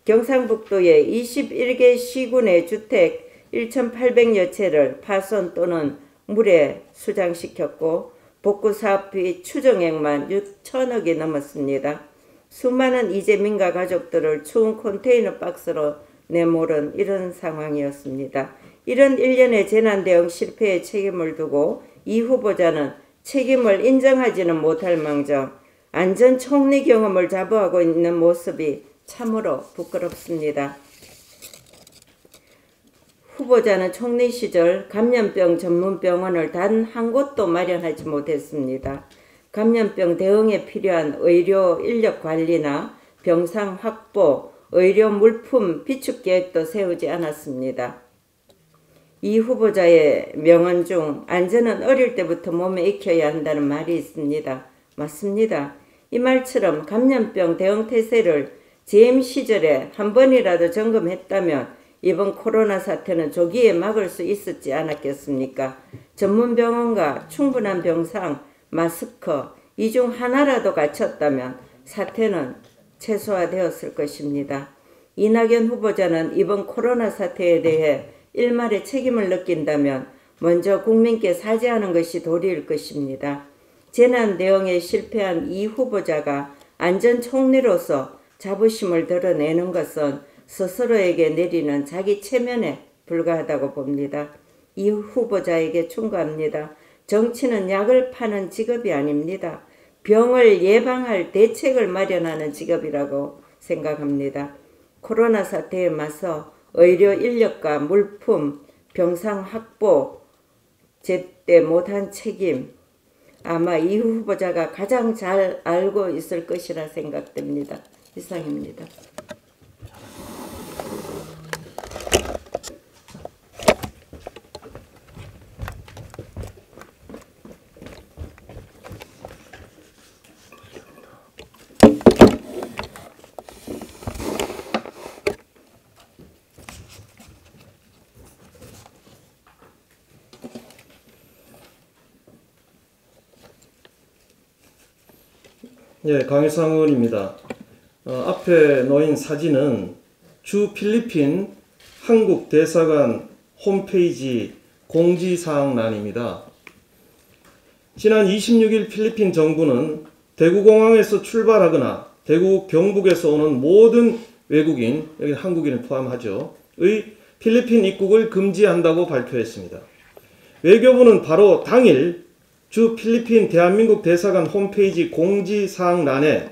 경상북도의 21개 시군의 주택 1,800여 채를 파손 또는 물에 수장시켰고, 복구사업비 추정액만 6천억이 넘었습니다. 수많은 이재민가 가족들을 추운 컨테이너 박스로 내몰은 이런 상황이었습니다. 이런 일련의 재난 대응 실패에 책임을 두고 이 후보자는 책임을 인정하지는 못할 망정 안전 총리 경험을 자부하고 있는 모습이 참으로 부끄럽습니다. 후보자는 총리 시절 감염병 전문병원을 단 한 곳도 마련하지 못했습니다. 감염병 대응에 필요한 의료 인력 관리나 병상 확보, 의료 물품 비축 계획도 세우지 않았습니다. 이 후보자의 명언 중 안전은 어릴 때부터 몸에 익혀야 한다는 말이 있습니다. 맞습니다. 이 말처럼 감염병 대응 태세를 재임 시절에 한 번이라도 점검했다면 이번 코로나 사태는 조기에 막을 수 있었지 않았겠습니까? 전문병원과 충분한 병상, 마스크 이 중 하나라도 갖췄다면 사태는 최소화되었을 것입니다. 이낙연 후보자는 이번 코로나 사태에 대해 일말의 책임을 느낀다면 먼저 국민께 사죄하는 것이 도리일 것입니다. 재난 대응에 실패한 이 후보자가 안전총리로서 자부심을 드러내는 것은 스스로에게 내리는 자기 체면에 불과하다고 봅니다. 이 후보자에게 충고합니다. 정치는 약을 파는 직업이 아닙니다. 병을 예방할 대책을 마련하는 직업이라고 생각합니다. 코로나 사태에 맞서 의료 인력과 물품, 병상 확보 제때 못한 책임, 아마 이 후보자가 가장 잘 알고 있을 것이라 생각됩니다. 이상입니다. 예, 강일상 의원입니다. 앞에 놓인 사진은 주 필리핀 한국 대사관 홈페이지 공지사항란입니다. 지난 26일 필리핀 정부는 대구공항에서 출발하거나 대구 경북에서 오는 모든 외국인, 여기 한국인을 포함하죠, 의 필리핀 입국을 금지한다고 발표했습니다. 외교부는 바로 당일 주 필리핀 대한민국 대사관 홈페이지 공지사항란에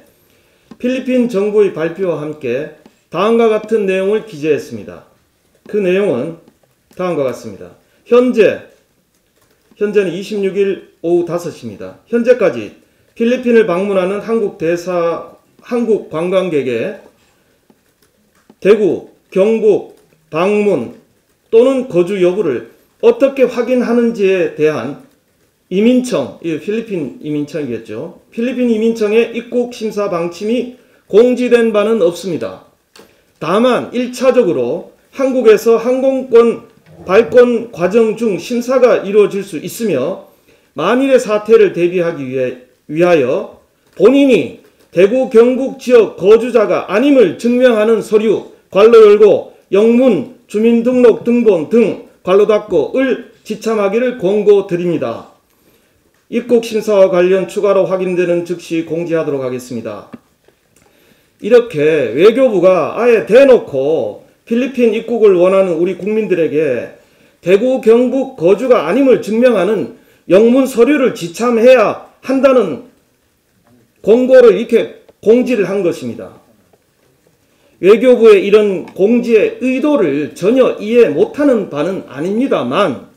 필리핀 정부의 발표와 함께 다음과 같은 내용을 기재했습니다. 그 내용은 다음과 같습니다. 현재는 26일 오후 5시입니다. 현재까지 필리핀을 방문하는 한국 관광객의 대구, 경북 방문 또는 거주 여부를 어떻게 확인하는지에 대한 이민청, 필리핀 이민청이겠죠. 필리핀 이민청의 입국 심사 방침이 공지된 바는 없습니다. 다만 1차적으로 한국에서 항공권 발권 과정 중 심사가 이루어질 수 있으며 만일의 사태를 대비하기 위하여 본인이 대구 경북 지역 거주자가 아님을 증명하는 서류 괄호 열고 영문 주민등록 등본 등 괄호 닫고,을 지참하기를 권고드립니다. 입국 심사와 관련 추가로 확인되는 즉시 공지하도록 하겠습니다. 이렇게 외교부가 아예 대놓고 필리핀 입국을 원하는 우리 국민들에게 대구 경북 거주가 아님을 증명하는 영문 서류를 지참해야 한다는 권고를 이렇게 공지를 한 것입니다. 외교부의 이런 공지의 의도를 전혀 이해 못하는 바는 아닙니다만,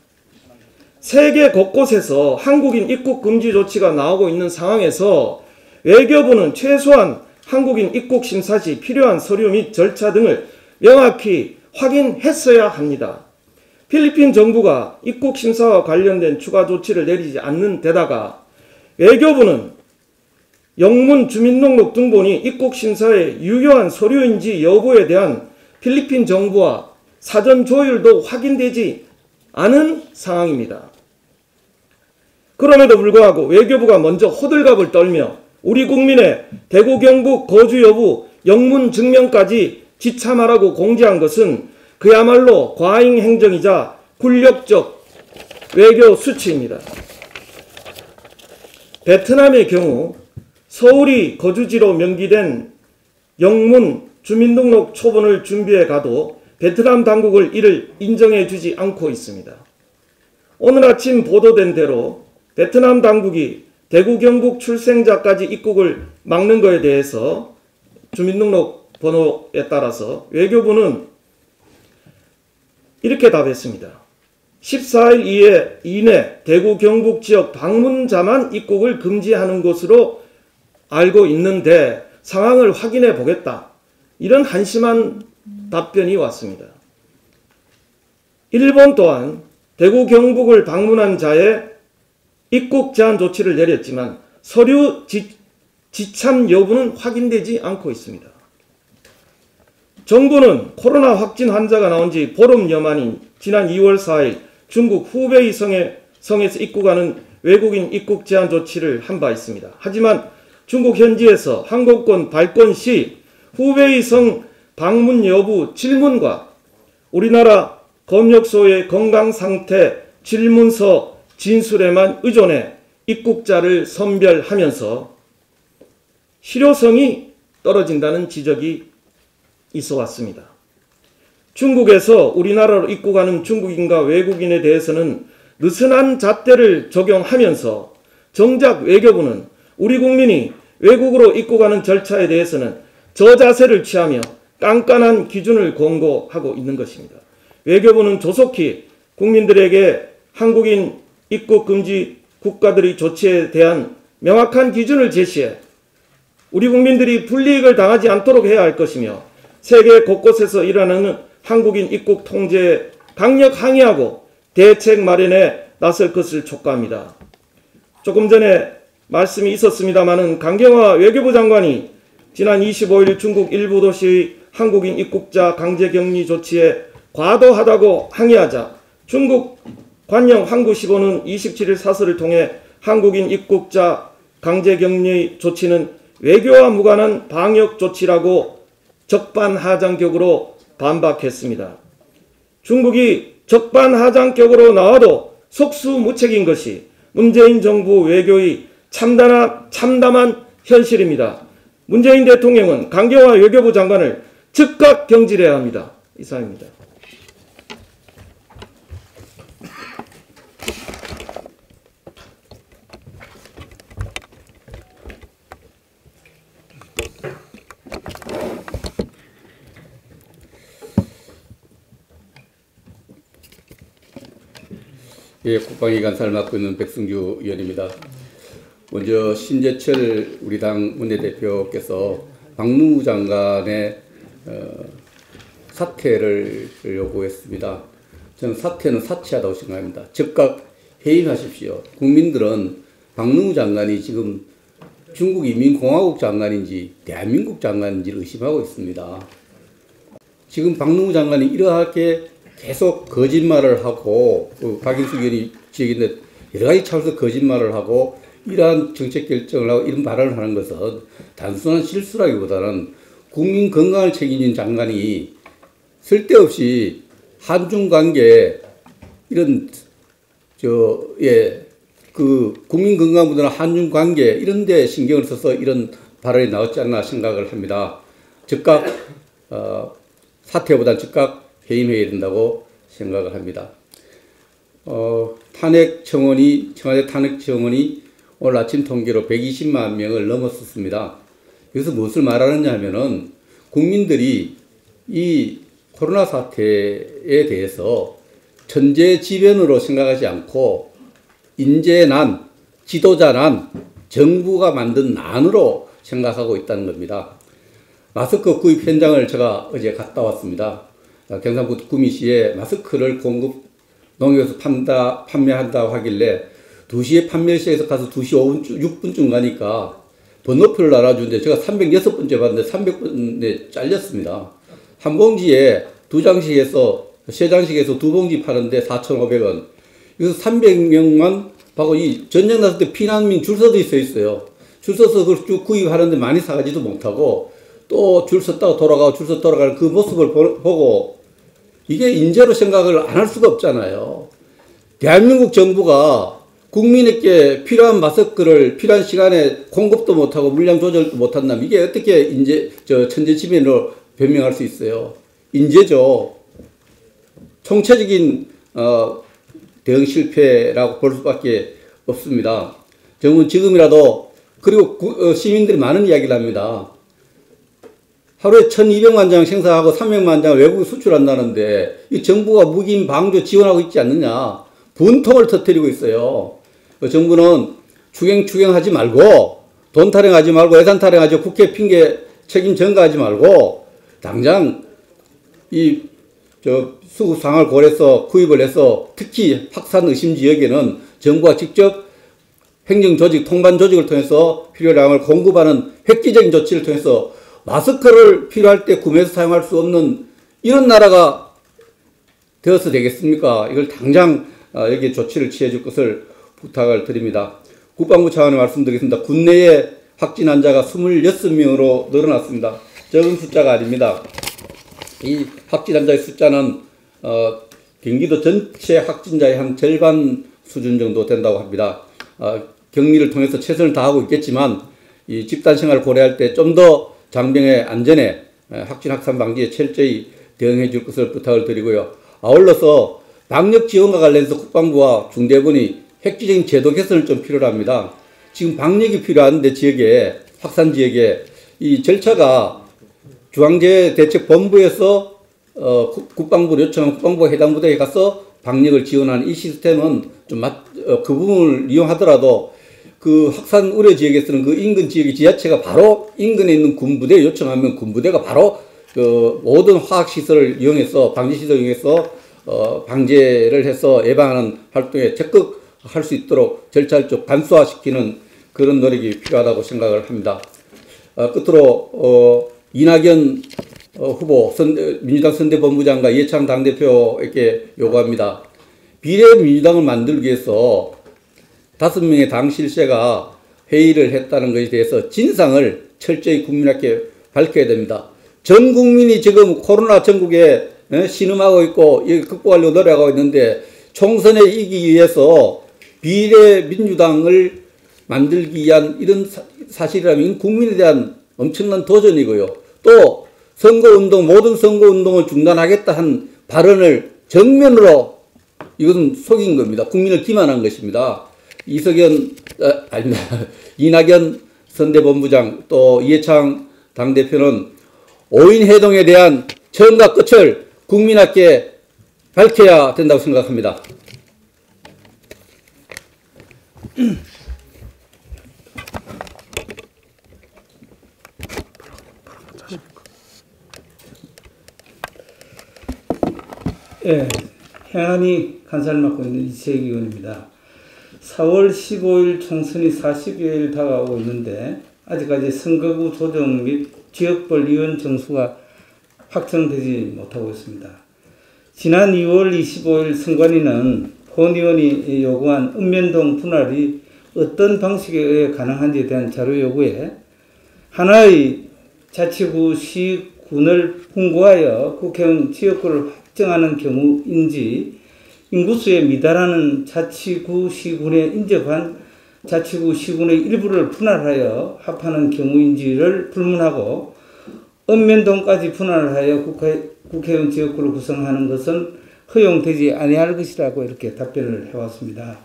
세계 곳곳에서 한국인 입국 금지 조치가 나오고 있는 상황에서 외교부는 최소한 한국인 입국 심사 시 필요한 서류 및 절차 등을 명확히 확인했어야 합니다. 필리핀 정부가 입국 심사와 관련된 추가 조치를 내리지 않는 데다가 외교부는 영문 주민등록 등본이 입국 심사에 유효한 서류인지 여부에 대한 필리핀 정부와 사전 조율도 확인되지 않은 상황입니다. 그럼에도 불구하고 외교부가 먼저 호들갑을 떨며 우리 국민의 대구 경북 거주 여부 영문 증명까지 지참하라고 공지한 것은 그야말로 과잉 행정이자 굴욕적 외교 수치입니다. 베트남의 경우 서울이 거주지로 명기된 영문 주민등록 초본을 준비해 가도 베트남 당국을 이를 인정해 주지 않고 있습니다. 오늘 아침 보도된 대로 베트남 당국이 대구 경북 출생자까지 입국을 막는 것에 대해서 주민등록 번호에 따라서 외교부는 이렇게 답했습니다. 14일 이내 대구 경북 지역 방문자만 입국을 금지하는 것으로 알고 있는데 상황을 확인해 보겠다. 이런 한심한 답변이 왔습니다. 일본 또한 대구 경북을 방문한 자의 입국 제한 조치를 내렸지만 서류 지참 여부는 확인되지 않고 있습니다. 정부는 코로나 확진 환자가 나온 지 보름여 만인 지난 2월 4일 중국 후베이 성에서 입국하는 외국인 입국 제한 조치를 한 바 있습니다. 하지만 중국 현지에서 항공권 발권 시 후베이 성 방문 여부 질문과 우리나라 검역소의 건강 상태 질문서 진술에만 의존해 입국자를 선별하면서 실효성이 떨어진다는 지적이 있어 왔습니다. 중국에서 우리나라로 입국하는 중국인과 외국인에 대해서는 느슨한 잣대를 적용하면서 정작 외교부는 우리 국민이 외국으로 입국하는 절차에 대해서는 저자세를 취하며 깐깐한 기준을 권고하고 있는 것입니다. 외교부는 조속히 국민들에게 한국인 입국 금지 국가들의 조치에 대한 명확한 기준을 제시해 우리 국민들이 불이익을 당하지 않도록 해야 할 것이며 세계 곳곳에서 일어나는 한국인 입국 통제에 강력 항의하고 대책 마련에 나설 것을 촉구합니다. 조금 전에 말씀이 있었습니다마는 강경화 외교부 장관이 지난 25일 중국 일부 도시의 한국인 입국자 강제 격리 조치에 과도하다고 항의하자 중국 관영 항구시보는 27일 사설을 통해 한국인 입국자 강제 격리 조치는 외교와 무관한 방역 조치라고 적반하장격으로 반박했습니다. 중국이 적반하장격으로 나와도 속수무책인 것이 문재인 정부 외교의 참담한 현실입니다. 문재인 대통령은 강경화 외교부 장관을 즉각 경질해야 합니다. 이상입니다. 예, 국방위 간사를 맡고 있는 백승규 의원입니다. 먼저 신재철 우리 당 원내대표께서 박능우 장관의 사퇴를 요구했습니다. 저는 사퇴는 사치하다고 생각합니다. 즉각 해임하십시오. 국민들은 박능우 장관이 지금 중국 인민공화국 장관인지 대한민국 장관인지를 의심하고 있습니다. 지금 박능우 장관이 이러하게 계속 거짓말을 하고 박인숙 의원이 지적했는데 여러 가지 차원에서 거짓말을 하고 이러한 정책 결정을 하고 이런 발언을 하는 것은 단순한 실수라기보다는 국민 건강을 책임진 장관이 쓸데없이 한중 관계 이런 국민 건강보다는 한중 관계 이런 데 신경을 써서 이런 발언이 나왔지 않나 생각을 합니다. 즉각 사퇴보다는 즉각 해임해야 된다고 생각을 합니다. 청와대 탄핵 청원이 오늘 아침 통계로 120만 명을 넘었었습니다. 여기서 무엇을 말하느냐 하면은 국민들이 이 코로나 사태에 대해서 천재지변으로 생각하지 않고 인재난, 지도자난, 정부가 만든 난으로 생각하고 있다는 겁니다. 마스크 구입 현장을 제가 어제 갔다 왔습니다. 경상북 구미시에 마스크를 공급 농협에서 판매한다고 하길래 2시에 판매를 시작해서 가서 2시 6분쯤 가니까 번호표를 알아주는데 제가 306번째 봤는데 300번에 잘렸습니다. 한 봉지에 2장씩에서 3장씩에서 2봉지 파는데 4,500원. 여기서 300명만 하고 이 전쟁 났을 때 피난민 줄 서도 있어요. 줄 서서 그걸 쭉 구입하는데 많이 사가지도 못하고 또 줄 섰다가 돌아가고 줄 서 돌아가는 그 모습을 보고 이게 인재로 생각을 안 할 수가 없잖아요. 대한민국 정부가 국민에게 필요한 마스크를 필요한 시간에 공급도 못하고 물량 조절도 못한다면 이게 어떻게 천재지변으로 변명할 수 있어요. 인재죠. 총체적인 대응 실패라고 볼 수밖에 없습니다. 정부는 지금이라도 그리고 시민들이 많은 이야기를 합니다. 하루에 1,200만 장 생산하고 300만 장을 외국에 수출한다는데 이 정부가 무기인 방조 지원하고 있지 않느냐. 분통을 터뜨리고 있어요. 정부는 추경하지 말고 돈 타령하지 말고 예산 타령하지 말고 국회 핑계 책임 전가하지 말고 당장 이 수급 상황을 고려해서 구입을 해서 특히 확산 의심 지역에는 정부가 직접 행정조직, 통관조직을 통해서 필요량을 공급하는 획기적인 조치를 통해서 마스크를 필요할 때 구매해서 사용할 수 없는 이런 나라가 되어서 되겠습니까? 이걸 당장 여기에 조치를 취해 줄 것을 부탁을 드립니다. 국방부 차원에 말씀드리겠습니다. 국내에 확진 환자가 26명으로 늘어났습니다. 적은 숫자가 아닙니다. 이 확진 환자의 숫자는 경기도 전체 확진자의 한 절반 수준 정도 된다고 합니다. 격리를 통해서 최선을 다하고 있겠지만 이 집단 생활을 고려할 때 좀 더 장병의 안전에 확진 확산 방지에 철저히 대응해 줄 것을 부탁을 드리고요. 아울러서 방역 지원과 관련해서 국방부와 중대본이 획기적인 제도 개선을 좀 필요로 합니다. 지금 방역이 필요한데 지역에 확산 지역에 이 절차가 중앙재해대책본부에서 국방부를 요청한 국방부 해당 부대에 가서 방역을 지원하는 이 시스템은 좀 그 부분을 이용하더라도 그 확산 우려 지역에서는 그 인근 지역의 지자체가 바로 인근에 있는 군부대에 요청하면 군부대가 바로 그 모든 화학시설을 이용해서 방지시설을 이용해서 방제를 해서 예방하는 활동에 적극 할 수 있도록 절차를 좀 간소화시키는 그런 노력이 필요하다고 생각을 합니다. 끝으로 이낙연 후보 민주당 선대본부장과 이해창 당대표에게 요구합니다. 비례민주당을 만들기 위해서 5명의 당 실세가 회의를 했다는 것에 대해서 진상을 철저히 국민에게 밝혀야 됩니다. 전 국민이 지금 코로나 전국에 신음하고 있고 극복하려고 노력하고 있는데 총선에 이기기 위해서 비례민주당을 만들기 위한 이런 사실이라면 국민에 대한 엄청난 도전이고요. 또 선거운동, 모든 선거운동을 중단하겠다 한 발언을 정면으로 이것은 속인 겁니다. 국민을 기만한 것입니다. 이낙연 선대본부장 또 이해창 당대표는 5인 회동에 대한 처음과 끝을 국민에게 밝혀야 된다고 생각합니다. 예, 행안위 간사를 맡고 있는 이세기 의원입니다. 4월 15일 총선이 40여일 다가오고 있는데 아직까지 선거구 조정 및 지역별 의원 정수가 확정되지 못하고 있습니다. 지난 2월 25일 선관위는 본 의원이 요구한 읍면동 분할이 어떤 방식에 의해 가능한지에 대한 자료 요구에 하나의 자치구 시군을 분고하여 국회의원 지역구를 확정하는 경우인지 인구수에 미달하는 자치구 시군에 인접한 자치구 시군의 일부를 분할하여 합하는 경우인지를 불문하고 읍면동까지 분할하여 국회의원 지역구를 구성하는 것은 허용되지 아니할 것이라고 이렇게 답변을 해왔습니다.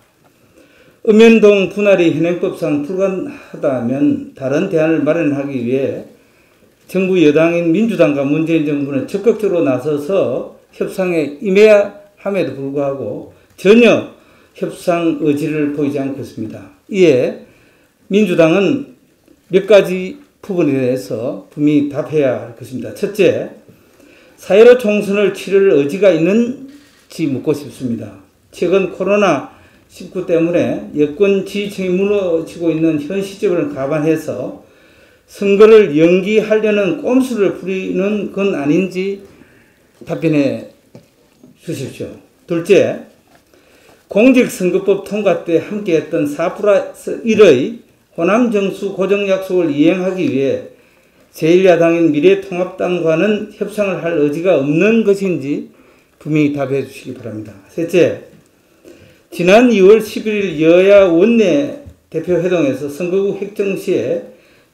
읍면동 분할이 현행법상 불가능하다면 다른 대안을 마련하기 위해 정부 여당인 민주당과 문재인 정부는 적극적으로 나서서 협상에 임해야 함에도 불구하고 전혀 협상 의지를 보이지 않고 있습니다. 이에 민주당은 몇 가지 부분에 대해서 분명히 답해야 할 것입니다. 첫째, 4.15 총선을 치를 의지가 있는지 묻고 싶습니다. 최근 코로나19 때문에 여권 지지층이 무너지고 있는 현 시점을 감안해서 선거를 연기하려는 꼼수를 부리는 건 아닌지 답변해 주십시오. 둘째, 공직선거법 통과 때 함께했던 4+1의 호남정수 고정약속을 이행하기 위해 제1야당인 미래통합당과는 협상을 할 의지가 없는 것인지 분명히 답해 주시기 바랍니다. 셋째, 지난 2월 11일 여야 원내 대표회동에서 선거구 획정 시에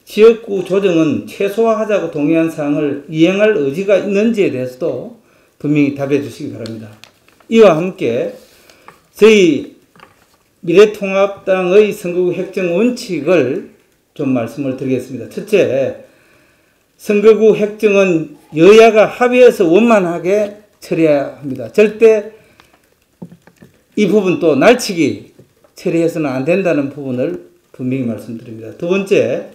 지역구 조정은 최소화하자고 동의한 사항을 이행할 의지가 있는지에 대해서도 분명히 답해 주시기 바랍니다. 이와 함께 저희 미래통합당의 선거구 획정 원칙을 좀 말씀을 드리겠습니다. 첫째, 선거구 획정은 여야가 합의해서 원만하게 처리해야 합니다. 절대 이 부분 또 날치기 처리해서는 안 된다는 부분을 분명히 말씀드립니다. 두 번째,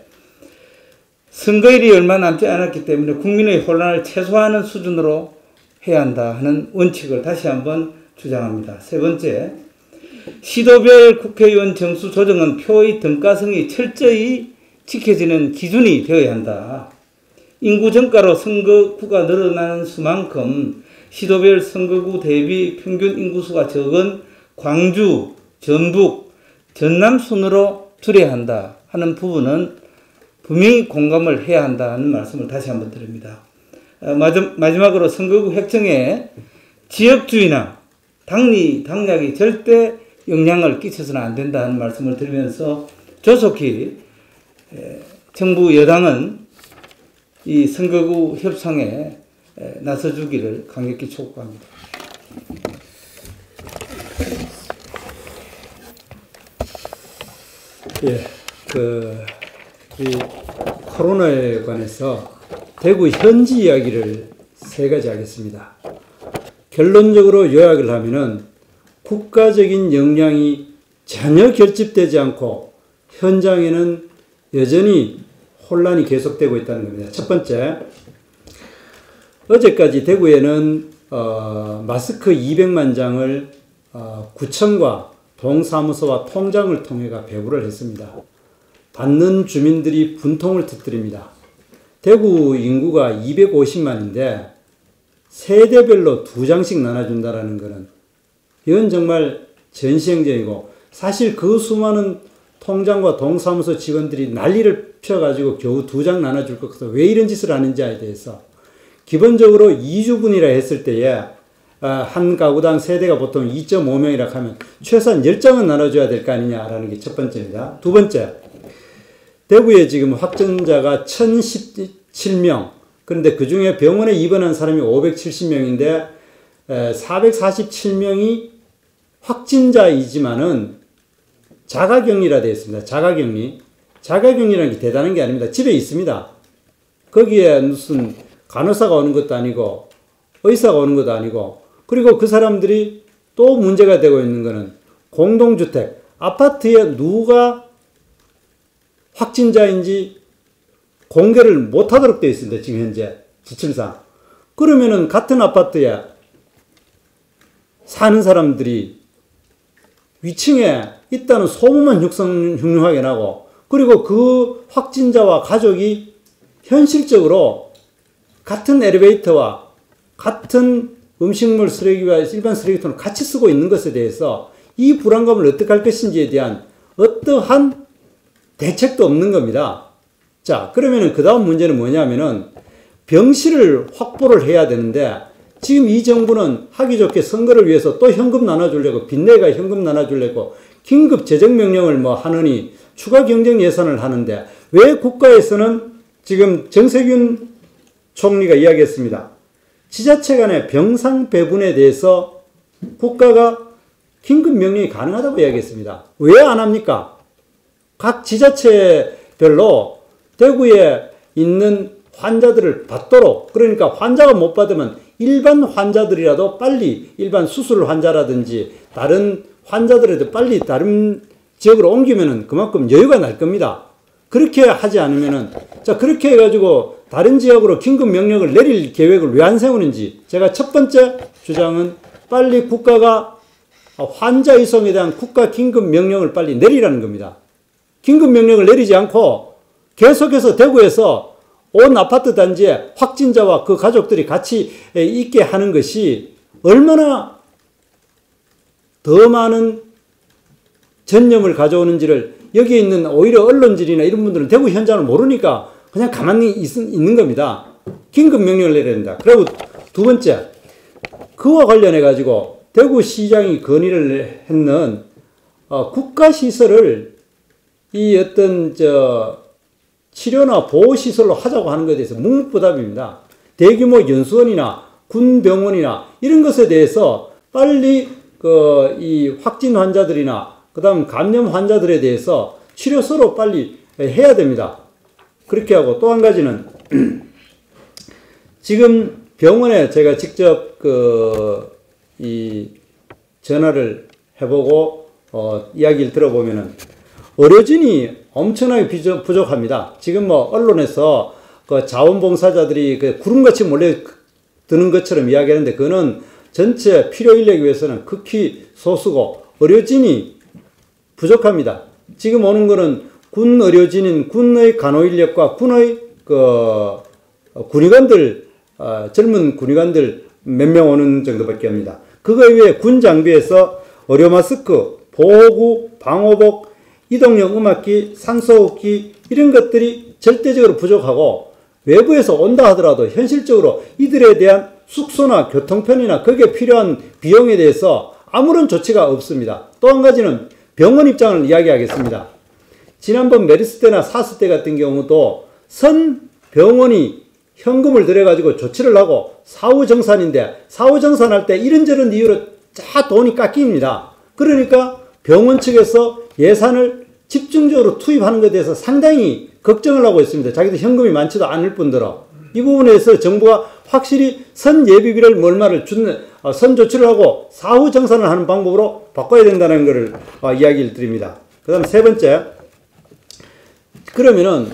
선거일이 얼마 남지 않았기 때문에 국민의 혼란을 최소화하는 수준으로 해야 한다 하는 원칙을 다시 한번 주장합니다. 세 번째, 시도별 국회의원 정수 조정은 표의 등가성이 철저히 지켜지는 기준이 되어야 한다. 인구 증가로 선거구가 늘어나는 수만큼 시도별 선거구 대비 평균 인구수가 적은 광주, 전북, 전남 순으로 줄여야 한다 하는 부분은 분명히 공감을 해야 한다는 말씀을 다시 한번 드립니다. 마지막으로 선거구 획정에 지역주의나 당략이 절대 영향을 끼쳐서는 안 된다는 말씀을 드리면서 조속히 정부 여당은 이 선거구 협상에 나서주기를 강력히 촉구합니다. 예, 이 코로나에 관해서 대구 현지 이야기를 세 가지 하겠습니다. 결론적으로 요약을 하면은 국가적인 역량이 전혀 결집되지 않고 현장에는 여전히 혼란이 계속되고 있다는 겁니다. 첫 번째, 어제까지 대구에는 마스크 200만 장을 구청과 동사무소와 통장을 통해가 배부를 했습니다. 받는 주민들이 분통을 터뜨립니다. 대구 인구가 250만인데 세대별로 2장씩 나눠준다라는 것은 이건 정말 전시행정이고, 사실 그 수많은 통장과 동사무소 직원들이 난리를 펴가지고 겨우 2장 나눠줄 것 같아서 왜 이런 짓을 하는지에 대해서 기본적으로 2주분이라 했을 때에 한 가구당 세대가 보통 2.5명이라 하면 최소한 10장은 나눠줘야 될 거 아니냐라는 게 첫 번째입니다. 두 번째, 대구에 지금 확진자가 1017명, 그런데 그 중에 병원에 입원한 사람이 570명인데 447명이 확진자이지만은 자가격리라 되어 있습니다. 자가격리라는 게 대단한 게 아닙니다. 집에 있습니다. 거기에 무슨 간호사가 오는 것도 아니고 의사가 오는 것도 아니고, 그리고 그 사람들이 또 문제가 되고 있는 것은 공동주택, 아파트에 누가 확진자인지 공개를 못하도록 되어 있습니다. 지금 현재 지침상. 그러면은 같은 아파트에 사는 사람들이 위층에 있다는 소문만 흉흉하게 나고, 그리고 그 확진자와 가족이 현실적으로 같은 엘리베이터와 같은 음식물 쓰레기와 일반 쓰레기통을 같이 쓰고 있는 것에 대해서 이 불안감을 어떻게 할 것인지에 대한 어떠한 대책도 없는 겁니다. 자, 그러면은 그 다음 문제는 뭐냐면은 병실을 확보를 해야 되는데, 지금 이 정부는 하기 좋게 선거를 위해서 또 현금 나눠주려고, 빚내가 현금 나눠주려고 긴급 재정명령을 하느니 추가 경정 예산을 하는데, 왜 국가에서는 지금 정세균 총리가 이야기했습니다. 지자체 간의 병상 배분에 대해서 국가가 긴급 명령이 가능하다고 이야기했습니다. 왜 안 합니까? 각 지자체별로 대구에 있는 환자들을 받도록, 그러니까 환자가 못 받으면 일반 환자들이라도 빨리, 일반 수술 환자라든지 다른 환자들에도 빨리 다른 지역으로 옮기면은 그만큼 여유가 날 겁니다. 그렇게 하지 않으면은, 자, 그렇게 해가지고 다른 지역으로 긴급 명령을 내릴 계획을 왜 안 세우는지, 제가 첫 번째 주장은 빨리 국가가 환자 이송에 대한 국가 긴급 명령을 빨리 내리라는 겁니다. 긴급 명령을 내리지 않고 계속해서 대구에서 온 아파트 단지에 확진자와 그 가족들이 같이 있게 하는 것이 얼마나 더 많은 전염을 가져오는지를 여기에 있는 오히려 언론진이나 이런 분들은 대구 현장을 모르니까 그냥 가만히 있는 겁니다. 긴급 명령을 내려야 된다. 그리고 두 번째, 그와 관련해 가지고 대구시장이 건의를 했는 국가시설을 이 어떤 치료나 보호시설로 하자고 하는 것에 대해서 묵묵부답입니다. 대규모 연수원이나 군병원이나 이런 것에 대해서 빨리 이 확진 환자들이나 그 다음 감염 환자들에 대해서 치료소로 빨리 해야 됩니다. 그렇게 하고, 또 한 가지는 지금 병원에 제가 직접 이 전화를 해보고 이야기를 들어보면은 의료진이 엄청나게 부족합니다. 지금 언론에서 자원봉사자들이 구름같이 몰려드는 것처럼 이야기하는데, 그거는 전체 필요 인력에 비해서는 극히 소수고 의료진이 부족합니다. 지금 오는 거는 군 의료진인 군의 간호인력과 군의 군의관들, 젊은 군의관들 몇 명 오는 정도밖에 합니다. 그거 이외에 군 장비에서 의료 마스크, 보호구, 방호복, 이동용 음악기, 산소호흡기 이런 것들이 절대적으로 부족하고, 외부에서 온다 하더라도 현실적으로 이들에 대한 숙소나 교통편이나 거기에 필요한 비용에 대해서 아무런 조치가 없습니다. 또 한 가지는 병원 입장을 이야기하겠습니다. 지난번 메르스 때나 사스 때 같은 경우도 선 병원이 현금을 들여가지고 조치를 하고 사후정산인데 사후정산할 때 이런저런 이유로 다 돈이 깎입니다. 그러니까 병원 측에서 예산을 집중적으로 투입하는 것에 대해서 상당히 걱정을 하고 있습니다. 자기도 현금이 많지도 않을 뿐더러 이 부분에서 정부가 확실히 선 예비비를 얼마를 선 조치를 하고 사후 정산을 하는 방법으로 바꿔야 된다는 것을 이야기를 드립니다. 그 다음 세 번째, 그러면은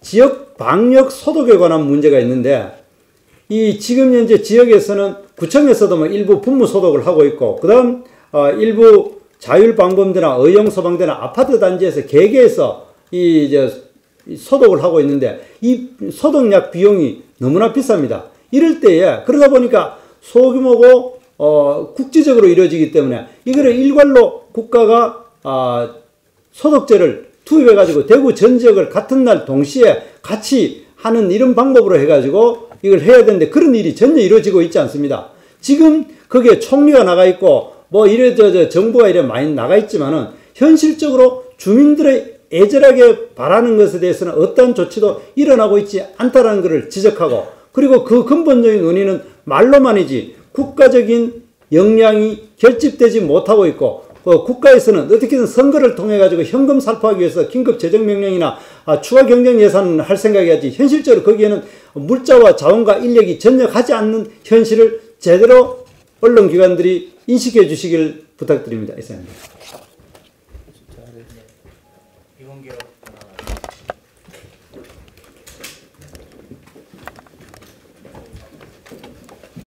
지역 방역 소독에 관한 문제가 있는데 이 지금 현재 지역에서는 구청에서도 뭐 일부 분무 소독을 하고 있고 그 다음 일부 자율방범대나 의용소방대나 아파트 단지에서 개개해서 이 소독을 하고 있는데 이 소독약 비용이 너무나 비쌉니다. 이럴 때에 그러다 보니까 소규모고 국지적으로 이루어지기 때문에 이거를 일괄로 국가가 소독제를 투입해가지고 대구 전 지역을 같은 날 동시에 같이 하는 이런 방법으로 해가지고 이걸 해야 되는데 그런 일이 전혀 이루어지고 있지 않습니다. 지금 거기에 총리가 나가 있고 뭐 이래 정부가 이래 많이 나가 있지만은 현실적으로 주민들의 애절하게 바라는 것에 대해서는 어떠한 조치도 일어나고 있지 않다라는 것을 지적하고 그리고 그 근본적인 원인은 말로만이지 국가적인 역량이 결집되지 못하고 있고 국가에서는 어떻게든 선거를 통해 가지고 현금 살포하기 위해서 긴급 재정명령이나 추가 경정 예산을 할 생각이야지 현실적으로 거기에는 물자와 자원과 인력이 전역하지 않는 현실을 제대로 언론기관들이 인식해 주시길 부탁드립니다. 이상입니다. 이원기요.